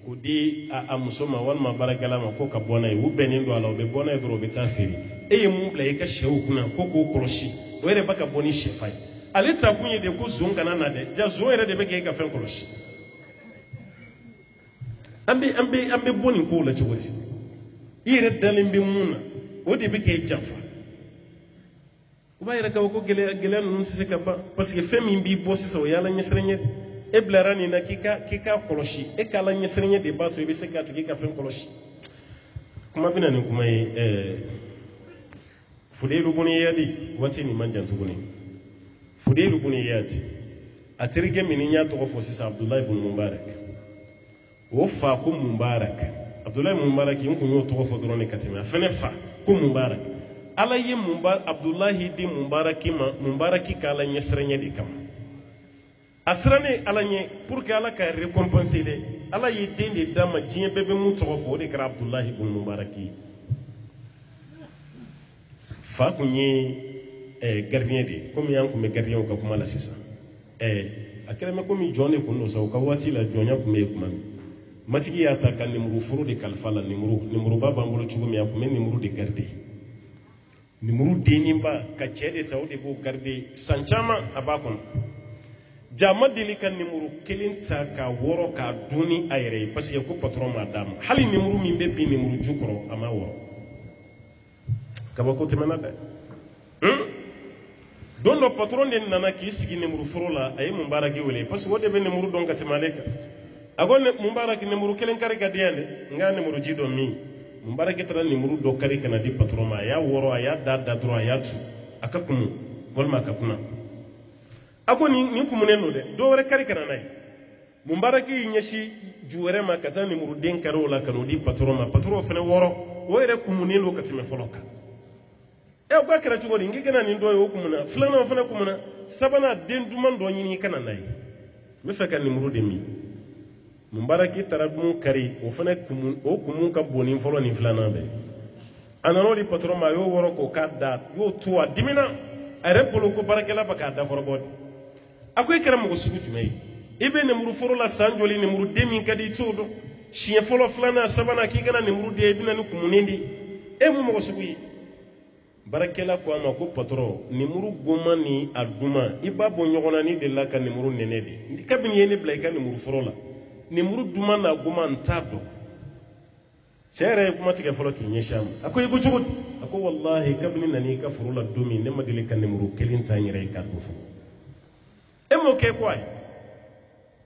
k'o di a muso ma walima baarakɛla ma ko ka bɔ n'a ye u bɛnnen don a la o bɛ bɔ n'a ye dɔrɔn o bɛ taa feere e ye mun bila i ka sɛw kunna ko k'o kɔlɔsi o yɛrɛ b'a ka bɔ ni sɛfan ye ale ta kun ye de ko zon kana na dɛ ja zon yɛrɛ de bɛ kɛ e ka fɛn kɔlɔsi an bɛ bɔ nin kow la cogo di i yɛrɛ dalen bɛ mun na o de bɛ k'e janfa u b'a yɛrɛ k'a fɔ ko gɛlɛya ninnu tɛ se ka ban parce que fɛn min b'i bɔ sisan o ye ala ɲɛsiranɲɛ e bilara nin na k'i k'a kɔlɔsi e k'ala ɲɛsiranɲɛ de b'a to i bɛ se k'a tigi ka fɛn kɔlɔsi kuma bɛna nin kuma ye Fudaylu bun Iyad waati nin man jan tuguni Fudaylu bun Iyad a terikɛ min y'a tɔgɔ fɔ sisan Abdullahi ibn Mubarak o fa ko Mubarak Abdullahi ibn Mubarak in kun y'o tɔgɔ fɔ dɔrɔn de ka tɛmɛ a fɛnɛ fa ko Mubarak ala ye Abdullahi di Mubaraki ma Mubaraki k'ala ɲɛsiranɲɛ de kama a sirannen ala ɲɛ pour que ala ka récompenser dɛ ala ye den de d'a ma diɲɛ bɛɛ bɛ mun tɔgɔ fɔ o de kɛra Abdullahi ibn Mubaraki fa kun ye gardien de komi an kun bɛ gardien ka kuma la sisan a kɛra mɛ komi jɔn de kun don sa u ka waati la jɔnya kun bɛ yen kuma min matigi y'a ta ka nimuru furu de kalifa la nimuruba b'an bolo cogo min a kun bɛ nimuru de garder nimuru deninba ka cɛ de ta o de b'o garder san caman a b'a kɔnɔ ja ma deli ka nimuru kelen ta ka wɔrɔ k'a dun ni a yɛrɛ ye parce que ko patron m'a d'a ma hali nimuru min bɛ bin nimuru ju kɔrɔ a m'a wɔrɔ kabako tɛmɛna dɛ don dɔ patron de nana k'i sigi nimuru foro la a ye Mubaraki wele parce que o de bɛ nimuru dɔn ka tɛmɛ ale kan a ko Mubaraki nimuru kelen kari ka di yan dɛ n ka nimuru ji dɔn min Mubaraki taara nimuru dɔ kari ka na di patron ma a y'a wɔrɔ a y'a da dɔrɔn a y'a tu a ka kumu walima a ka kuna a ko nin kumunen don dɛ dɔ wɛrɛ kari ka na n'a ye Mubaraki y'i ɲɛsin ju wɛrɛ ma ka taa nimuru den kari o la ka n'o di patron ma patron fana wɔrɔ o yɛrɛ kumunen don ka tɛmɛ fɔlɔ kan o k'a kɛra cogo di n k'i kana nin dɔ ye o kumuna filanan o fana kumuna sabanan den duman dɔ ɲini i kana n'a ye n bɛ fɛ ka nimuru de min Mubaraki taara dun kari o fana kumun ka bon ni fɔlɔ ni filanan bɛɛ a nan'o di patron ma a y'o wɔrɔ k'o k'a da y'o to a dimina a yɛrɛ bolo ko baarakɛla bɛ k'a da kɔrɔbɔ de a ko e kɛra mɔgɔ sugu jumɛn ye i bɛ nimuru foro la san joli nimuru den min ka di i t'o dɔn siɲɛ fɔlɔ filanan sabanan k'i kana nimuru di i bɛna ni kumunen di e mun mɔgɔ sugu ye baarakɛla ko a ma ko patron nimuru goman ni a duman i b'a bɔ ɲɔgɔn na ni delila ka nimuru nɛnɛ de kabini ye ne bila i ka nimuru foro la nimuru duman n'a goman n t'a dɔn cɛ yɛrɛ ye kuma tigɛ fɔlɔ k'i ɲɛsin a ma a ko i ko cogo di a ko wallahi kabini nana i ka foro la don min ne ma deli ka nimuru kelen ta n yɛrɛ ye k'a don fɔlɔ e m'o kɛ ko ayi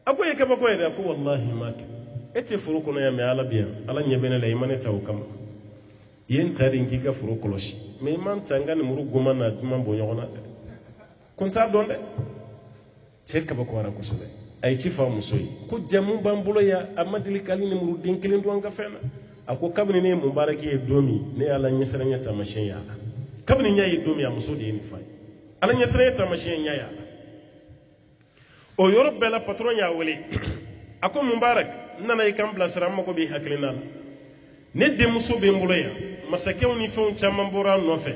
a ko e kabako ye dɛ a ko wallahi m'a kɛ e tɛ foro kɔnɔ yan mɛ ala bɛ yan ala ɲɛ bɛ ne la i ma ne ta o kama i ye n ta de k'i ka foro kɔlɔsi mɛ i ma n ta n ka nimuru goman n'a duman bɔ ɲɔgɔn na dɛ ko n t'a dɔn dɛ cɛ kabakoyara kosɛbɛ a ye ci fɔ a muso ye ko jamu b'an bolo yan a ma deli k'ale nimuru den kelen don an ka fɛn na a ko kabini ne ye Mubaraki ye don min ne y'ala ɲɛsiranɲɛ taamasiyɛn y'a la kabini n y'a ye don min a muso de ye nin f'a ye ala ɲɛsiranɲɛ taamasiyɛn y'a la o yɔrɔ bɛɛ la patron y'a wele a ko Mubarak n nana i kan bilasira n mago b'i hakilina la ne denmuso bɛ n bolo yan masakɛw ni fɛnw caman bɔra n nɔfɛ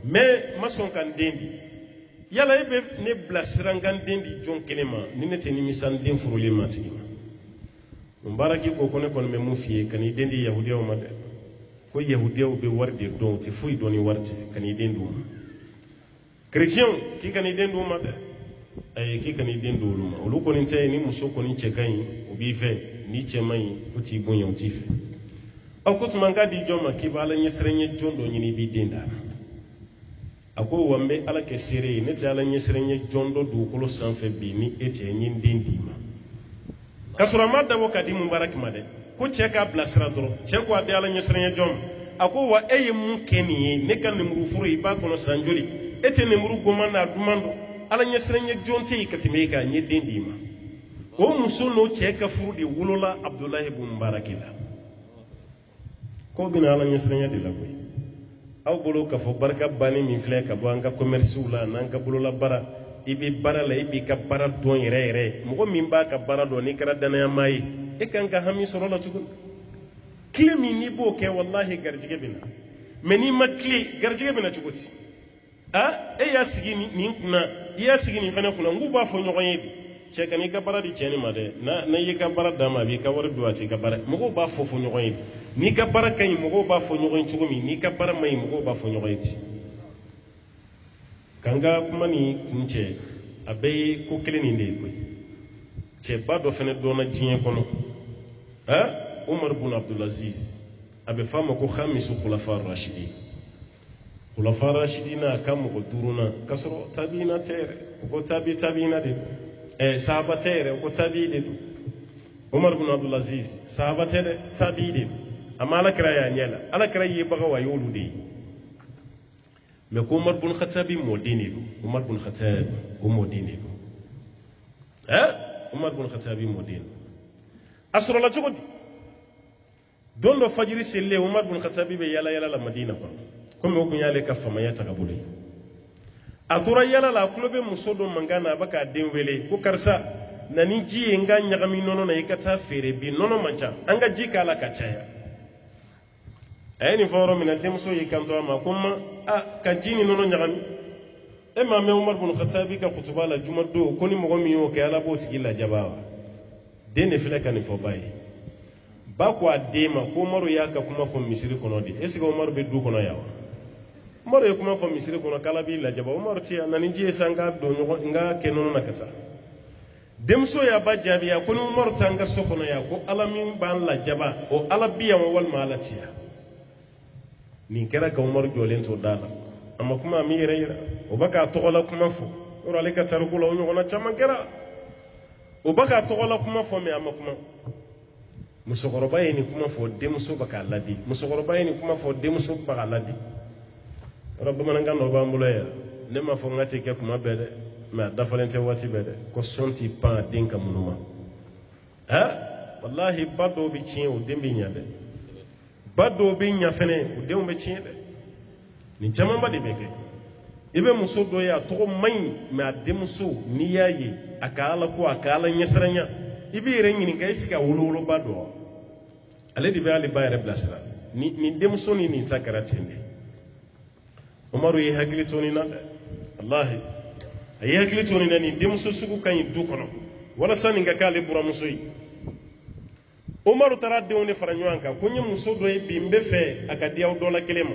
mais ma sɔn ka n den di yala e bɛ ne bilasira n ka n den di jɔn kelen ma ni ne tɛ nimisa n den furulen ma tigi ma Mubaraki ko ne kɔni bɛ mun f'i ye ka n'i den di yahudiyaw ma dɛ ko yahudiyaw bɛ wari de dɔn u tɛ foyi dɔn ni wari tɛ ka n'i den d'u ma chrétienw k'i ka n'i den d'u ma dɛ ayi k'i ka n'i den d'olu ma olu kɔni tɛ ni muso kɔni cɛ ka ɲi o b'i fɛ ni cɛ man ɲi o t'i bonya o t'i fɛ aw ko tuma n k'a di jɔn ma k'i bɛ ala ɲɛsiranɲɛ jɔn dɔ ɲini i b'i den d'a ma a ko wa n bɛ ala kɛ seere ye ne tɛ ala ɲɛsiranɲɛ jɔn dɔ dugukolo sanfɛ bi ni e tɛ n ye n den d'i ma k'a sɔrɔ a ma dabɔ ka di Mubaraki ma dɛ ko cɛ k'a bilasira dɔrɔn cɛ ko a di ala ɲɛsiranɲɛ jɔn ma a ko wa e ye mun kɛ nin ye ne ka nimuru furu i b'a kɔnɔ san joli e tɛ nimuru goman n'a duman dɔn ala ɲɛsiranɲɛ jɔn tɛ yen ka tɛmɛ e kan n ye den d'i ma o muso n'o cɛ ka furu de wolola Abdullahi ibn Mubaraki la ko bɛna ala ɲɛsiranɲɛ de la koyi aw bolo k'a fɔ barika banni min filɛ ka bɔ an ka commercew la n'an ka bolola baara i bɛ baara la i b'i ka baara dɔn yɛrɛ yɛrɛ mɔgɔ min b'a ka baara dɔn n'i kɛra danayamaa ye e kan ka hami sɔrɔ la tuguni tile min n'i b'o kɛ wallahi garijɛgɛ bɛ na mɛ n'i ma tile garijɛgɛ bɛ na cogo di e y'a sigi nin kunna i y'a sigi nin fana kunna n k'u b'a fɔ ɲɔgɔn ye bi cɛ ka n'i ka baara di cɛni ma dɛ n'a y'i ka baara d'a ma a b'i ka wari don a t'i ka baara mɔgɔw b'a fɔ ɲɔgɔn ye n'i ka baara ka ɲi mɔgɔw b'a fɔ ɲɔgɔn ye cogo min n'i ka baara ma ɲi mɔgɔw b'a fɔ ɲɔgɔn ye ten k'an ka kuma ni kun cɛ a bɛɛ ye ko kelen nin de ye koyi cɛba dɔ fɛnɛ dɔnna diɲɛ kɔnɔ Umar bin Abdulaziz a bɛ f'a ma ko khamisu khulafa rashidin khulafa rashidin a ka mɔgɔ duurunan k'a sɔrɔ tabiina tɛ yɛrɛ u ko tabiina de don sahaba tɛ yɛrɛ u ko tabi de don Umar bin Abdulaziz sahaba tɛ dɛ tabi de don amma alakira y'a ɲɛ la alakira yebagaw a y'olu de ye mais ko Umar bin Khattab mɔden de don Umar bin Khattab o mɔden de don Umar bin Khattab mɔden a sɔrɔla cogo di don dɔ fajiri selilen Umar bin Khattab bɛ yala yala la Madina kɔnɔ komi o kun y'ale ka famaya ta ka bolo ye a tora yala la a tulo bɛ muso dɔ mankan na a bɛ k'a den wele ko karisa na ni ji ye n ka ɲagami nɔnɔ na i ka taa feere bi nɔnɔ man ca an ka ji k'a la ka caya a ye nin fɔ yɔrɔ min na denmuso y'i kanto a ma ko ma ka ji ni nɔnɔ ɲagami e m'a mɛn Umar bin Khattab ka kutuba la juma don ko ni mɔgɔ min y'o kɛ ala b'o tigi lajaba wa den de filɛ ka nin fɔ ba ye ba ko a den ma ko Umaru y'a ka kuma fɔ misiri kɔnɔ de est ce que Umaru bɛ du kɔnɔ yan wa Umaru ye kuma fɔ misiri kɔnɔ k'ala b'i lajaba Umaru ti yan na ni ji ye sa n ka don ɲɔgɔn n ka kɛ nɔnɔ na ka taa denmuso y'a ba jaabi ko ni Umaru t'an ka so kɔnɔ yan ko ala min b'an lajaba o ala bi yan walima ala ti yan nin kɛra ka Umaru jɔlen to da la a ma kuma a mi yɛrɛ yira o bɛ k'a tɔgɔla kuma fɔ yɔrɔ ale ka tariku la o ɲɔgɔnna caman kɛra o bɛ k'a tɔgɔla kuma fɔ mais a ma kuma musokɔrɔba ye nin kuma fɔ denmuso bɛ k'a ladi musokɔrɔba ye nin kuma fɔ denmuso bɛ k'a ladi yɔrɔ bamanankan dɔ b'an bolo yan ne m'a fɔ n ka tɛ kɛ kuma bɛɛ dɛ mais a dafalen tɛ waati bɛɛ dɛ ko sɔn t'i pan a den ka munnu ma walahi ba dɔw bɛ tiɲɛ o den bɛ ɲɛ dɛ ba dɔw bɛ ɲɛ fɛnɛ o denw bɛ tiɲɛ dɛ nin camanba de bɛ kɛ i bɛ muso dɔ ye a tɔgɔ man ɲi mais a denmuso n'i y'a ye a ka ala ko a ka ala ɲɛsiranya i b'i yɛrɛ ɲininka est ce que a wolowoloba dɔ ale de bɛ ale ba yɛrɛ bilasira nin denmuso ni nin ta kɛra ten de Umaru ye hakili to nin na dɛ wallahi a ye hakili to nin na nin denmuso sugu ka ɲi du kɔnɔ walasa nin ka k'ale buramuso ye Umaru taara denw de fara ɲɔgɔn kan ko n ye muso dɔ ye bi n bɛ fɛ a ka di aw dɔ la kelen ma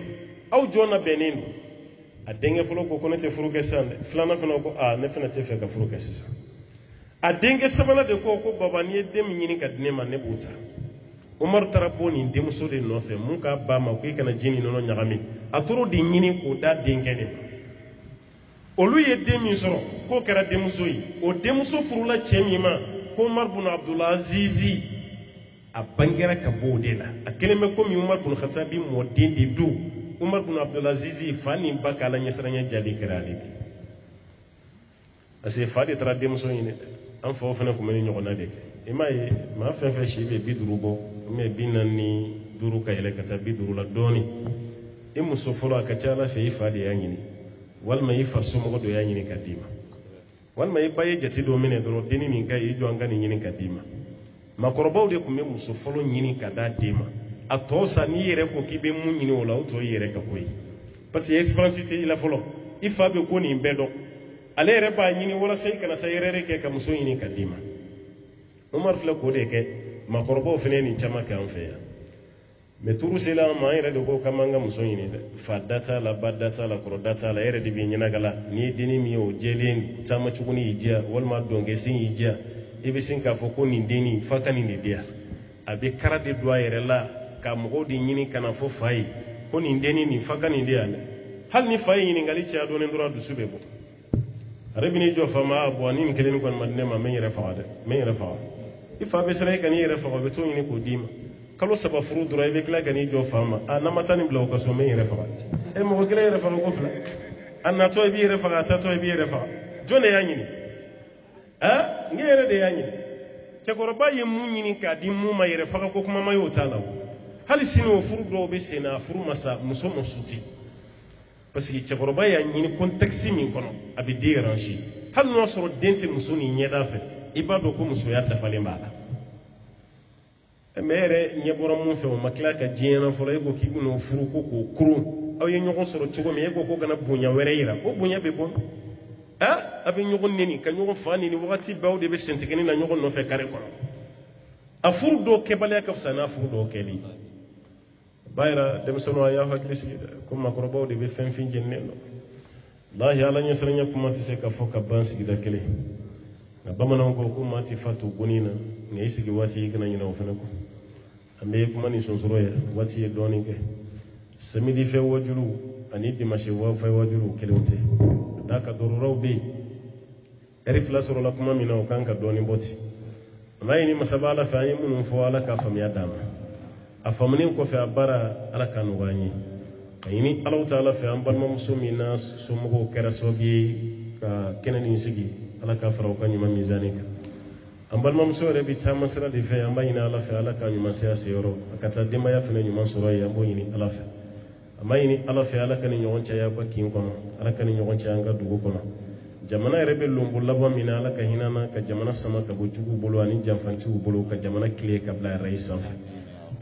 aw jɔn na bɛnnen don a denkɛ fɔlɔ ko ne tɛ furu kɛ sisan dɛ filanan fana ko ne fana tɛ fɛ ka furu kɛ sisan a denkɛ sabanan de ko baba n'i ye den min ɲini ka di ne ma ne b'o ta Umaru taara bɔ nin denmuso de nɔfɛ mun k'a ba ma ko i kana ji ni nɔnɔ ɲagami a tora de ɲini k'o da denkɛ de ma olu ye den min sɔrɔ k'o kɛra denmuso ye o denmuso furula cɛ min ma ko Umar bin Abdulaziz a bangera ka bɔ o de la a kelen bɛ komi Umar bin Khattab mɔden de don Umar bin Abdulaziz fa ni ba k'ala ɲɛsiranya jaabi kɛra ale de parce que fa de taara denmuso ɲini an faw fana tun bɛ ni ɲɔgɔnna de kɛ i m'a ye maa fɛn fɛn si bɛ 50 bɔ mais 45 ka yɛlɛ ka taa 50 la dɔɔnin i muso fɔlɔ a ka ca Ala fɛ i fa de y'a ɲini walima i fa somɔgɔ dɔ y'a ɲini ka d'i ma walima i ba ye jate dɔ minɛ dɔrɔn denni min ka ɲi i jɔ an ka nin ɲini ka d'i ma maakɔrɔbaw de tun bɛ muso fɔlɔ ɲini ka d'a den ma a tɔ sa n'i yɛrɛ ko k'i bɛ mun ɲini o la o tɔ y'i yɛrɛ ka ko ye parce que expérience tɛ i la fɔlɔ i fa bɛ ko nin bɛɛ dɔn ale yɛrɛ b'a ɲini walasa i kana taa yɛrɛ kɛ ka muso ɲini ka d'i ma Umar filɛ k'o de kɛ maakɔrɔbaw fana ye nin caman kɛ an fɛ yan mais tuuru sela an ma an yɛrɛ de ko k'an b'an ka muso ɲini dɛ fa da t'a la ba da t'a la kɔrɔ da t'a la e yɛrɛ de b'i ɲɛnagala n'i ye denni min ye o jɛlen taama cuguni y'i diya walima dɔnkɛsen y'i diya i bɛ sin k'a fɔ ko nin denni fa ka nin de diya a bɛ kara de don a yɛrɛ la ka mɔgɔw de ɲini ka na fɔ fa ye ko nin denni nin fa ka nin de yan dɛ hali ni fa ye ɲininkali caya dɔɔnin dɔrɔn a dusu bɛ bɔ a yɛrɛ bɛ n'i jɔ fa ma bɔn ni nin kelen kɔni ma di ne ma n bɛ n yɛrɛ faga dɛ n bɛ n yɛrɛ faga i fa bɛ siran i ka n'i yɛrɛ faga o bɛ t'o ɲini k'o d'i ma kalo 3 furu dɔrɔn i bɛ tila ka n'i jɔ fa ma n'a ma taa nin bila o ka so n bɛ n yɛrɛ faga mɔgɔ kelen yɛrɛ faga ko fila a natɔ i b'i yɛrɛ faga a tatɔ i b'i yɛrɛ faga jɔn de y'a ɲini n yɛrɛ de y'a ɲini cɛkɔrɔba ye mun ɲini k'a di mun ma yɛrɛ faga ko kuma ma y'o t'a la hali sini o furu dɔw bɛ sen na a furu ma sa muso ma suti parce que cɛkɔrɔba y'a ɲini contexte min kɔnɔ a bɛ déranger hali n'o sɔrɔ den tɛ muso ni ɲɛda fɛ i b'a dɔn ko musoya dafalen b'a la mais yɛrɛ ɲɛ bɔra mun fɛ o ma tila ka diɲɛ na fɔlɔ e ko k'i bɛn'o furu ko k'o kurun aw ye ɲɔgɔn sɔrɔ cogo min e ko kana bonya wɛrɛ yira o bonya bɛ bɔ a bɛ ɲɔgɔn neni ka ɲɔgɔn fa neni wagati bɛɛ aw de bɛ sentigɛni na ɲɔgɔn nɔfɛ kare kɔnɔ a furu dɔw kɛbaliya ka fisa n'a furu dɔw kɛli ba yɛrɛ denmisɛnninw a y'aw hakili sigi dɛ ko maakɔrɔbaw de bɛ fɛn fɛn jeninen dɔn lahi ala nyesranya kuma ti se ka fo ka ban sigida kele na bamanan ko kuma ti fatu gunina ngai sigi wati kana nyina ofana ko ambe kuma ni sonsoro ya wati e doni ke samidi fe wajulu ani dimashe wa fa wajulu kelewte daka doruraw be eri flasoro la kuma mina o kanka doni boti mai ni masabala fa yi mun fo ala ka famiya dama afamni ko fa bara ala kanu wani ayini Allah ta'ala fa ambal musumina sumugo kera sobi ka kenani sigi ala ka faraw kan yima mizanika ambal musore bi ta masra di fa ambayina ala fa ala kan yima siya seyoro akata dima ya fa nyuma soro ya boyini ala fa amayini ala fa ala kan nyoncha ya ko kin kono ala kan nyoncha anga dugo kono jamana rebe lumbul labo mina ala ka hinana ka jamana sama ka bojugu bolo ani jamfanti bolo ka jamana kile ka bla raisa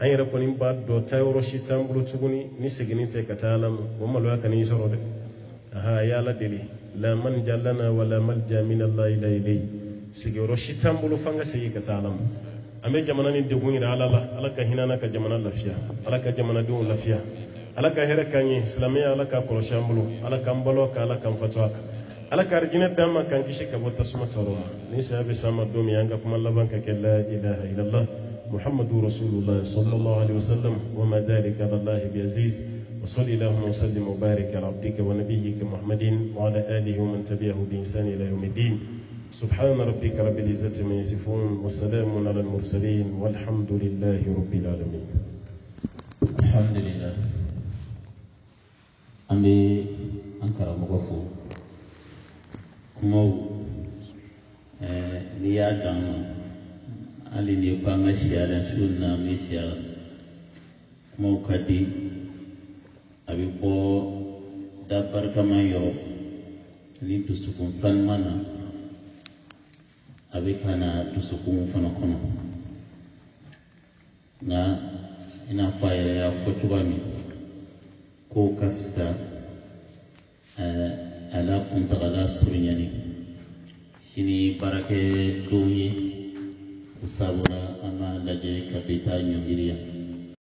an yɛrɛ kɔni b'a dɔ tayɔrɔ si t'an bolo tuguni ni seginni tɛ ka taa ala ma o maloya ka n'i sɔrɔ dɛ aha ya ala deli la manja lana wala malja min allahi ila ilayhi sigiyɔrɔ si t'an bolo f'an ka segin ka taa ala ma an bɛ jamana ni degun yira ala la ala ka hinana ka jamana lafiya ala ka jamanadenw lafiya ala ka hɛrɛ k'an ye silamɛya ala ka kɔlɔsi an bolo ala k'an balo ka ala k'an fatu a kan ala ka arijinɛ d'an ma k'an kisi ka bɔ tasuma tɔɔrɔ ma ni saya bɛ s'an ma don min an ka kuma laban ka kɛ la ilaha illallah محمد رسول الله صلى الله عليه وسلم وما ذلك على الله بعزيز وصلى اللهم وسلم وبارك على عبدك ونبيك محمد وعلى آله ومن تبعه بإحسان إلى يوم الدين سبحان ربك رب العزة ما يصفون وسلام على المرسلين والحمد لله رب العالمين. الحمد لله. أمي أنكر مغفو كمو ليادان ali ni panga siara sunna misia mau kadi abi ko dapat kama yo ni tusukun salmana abi kana tusukun fana kono na ina fayra ya fotubami ko kafsa ala funtagala suryani sini barake dumi usabura ama laje kapita nyongiria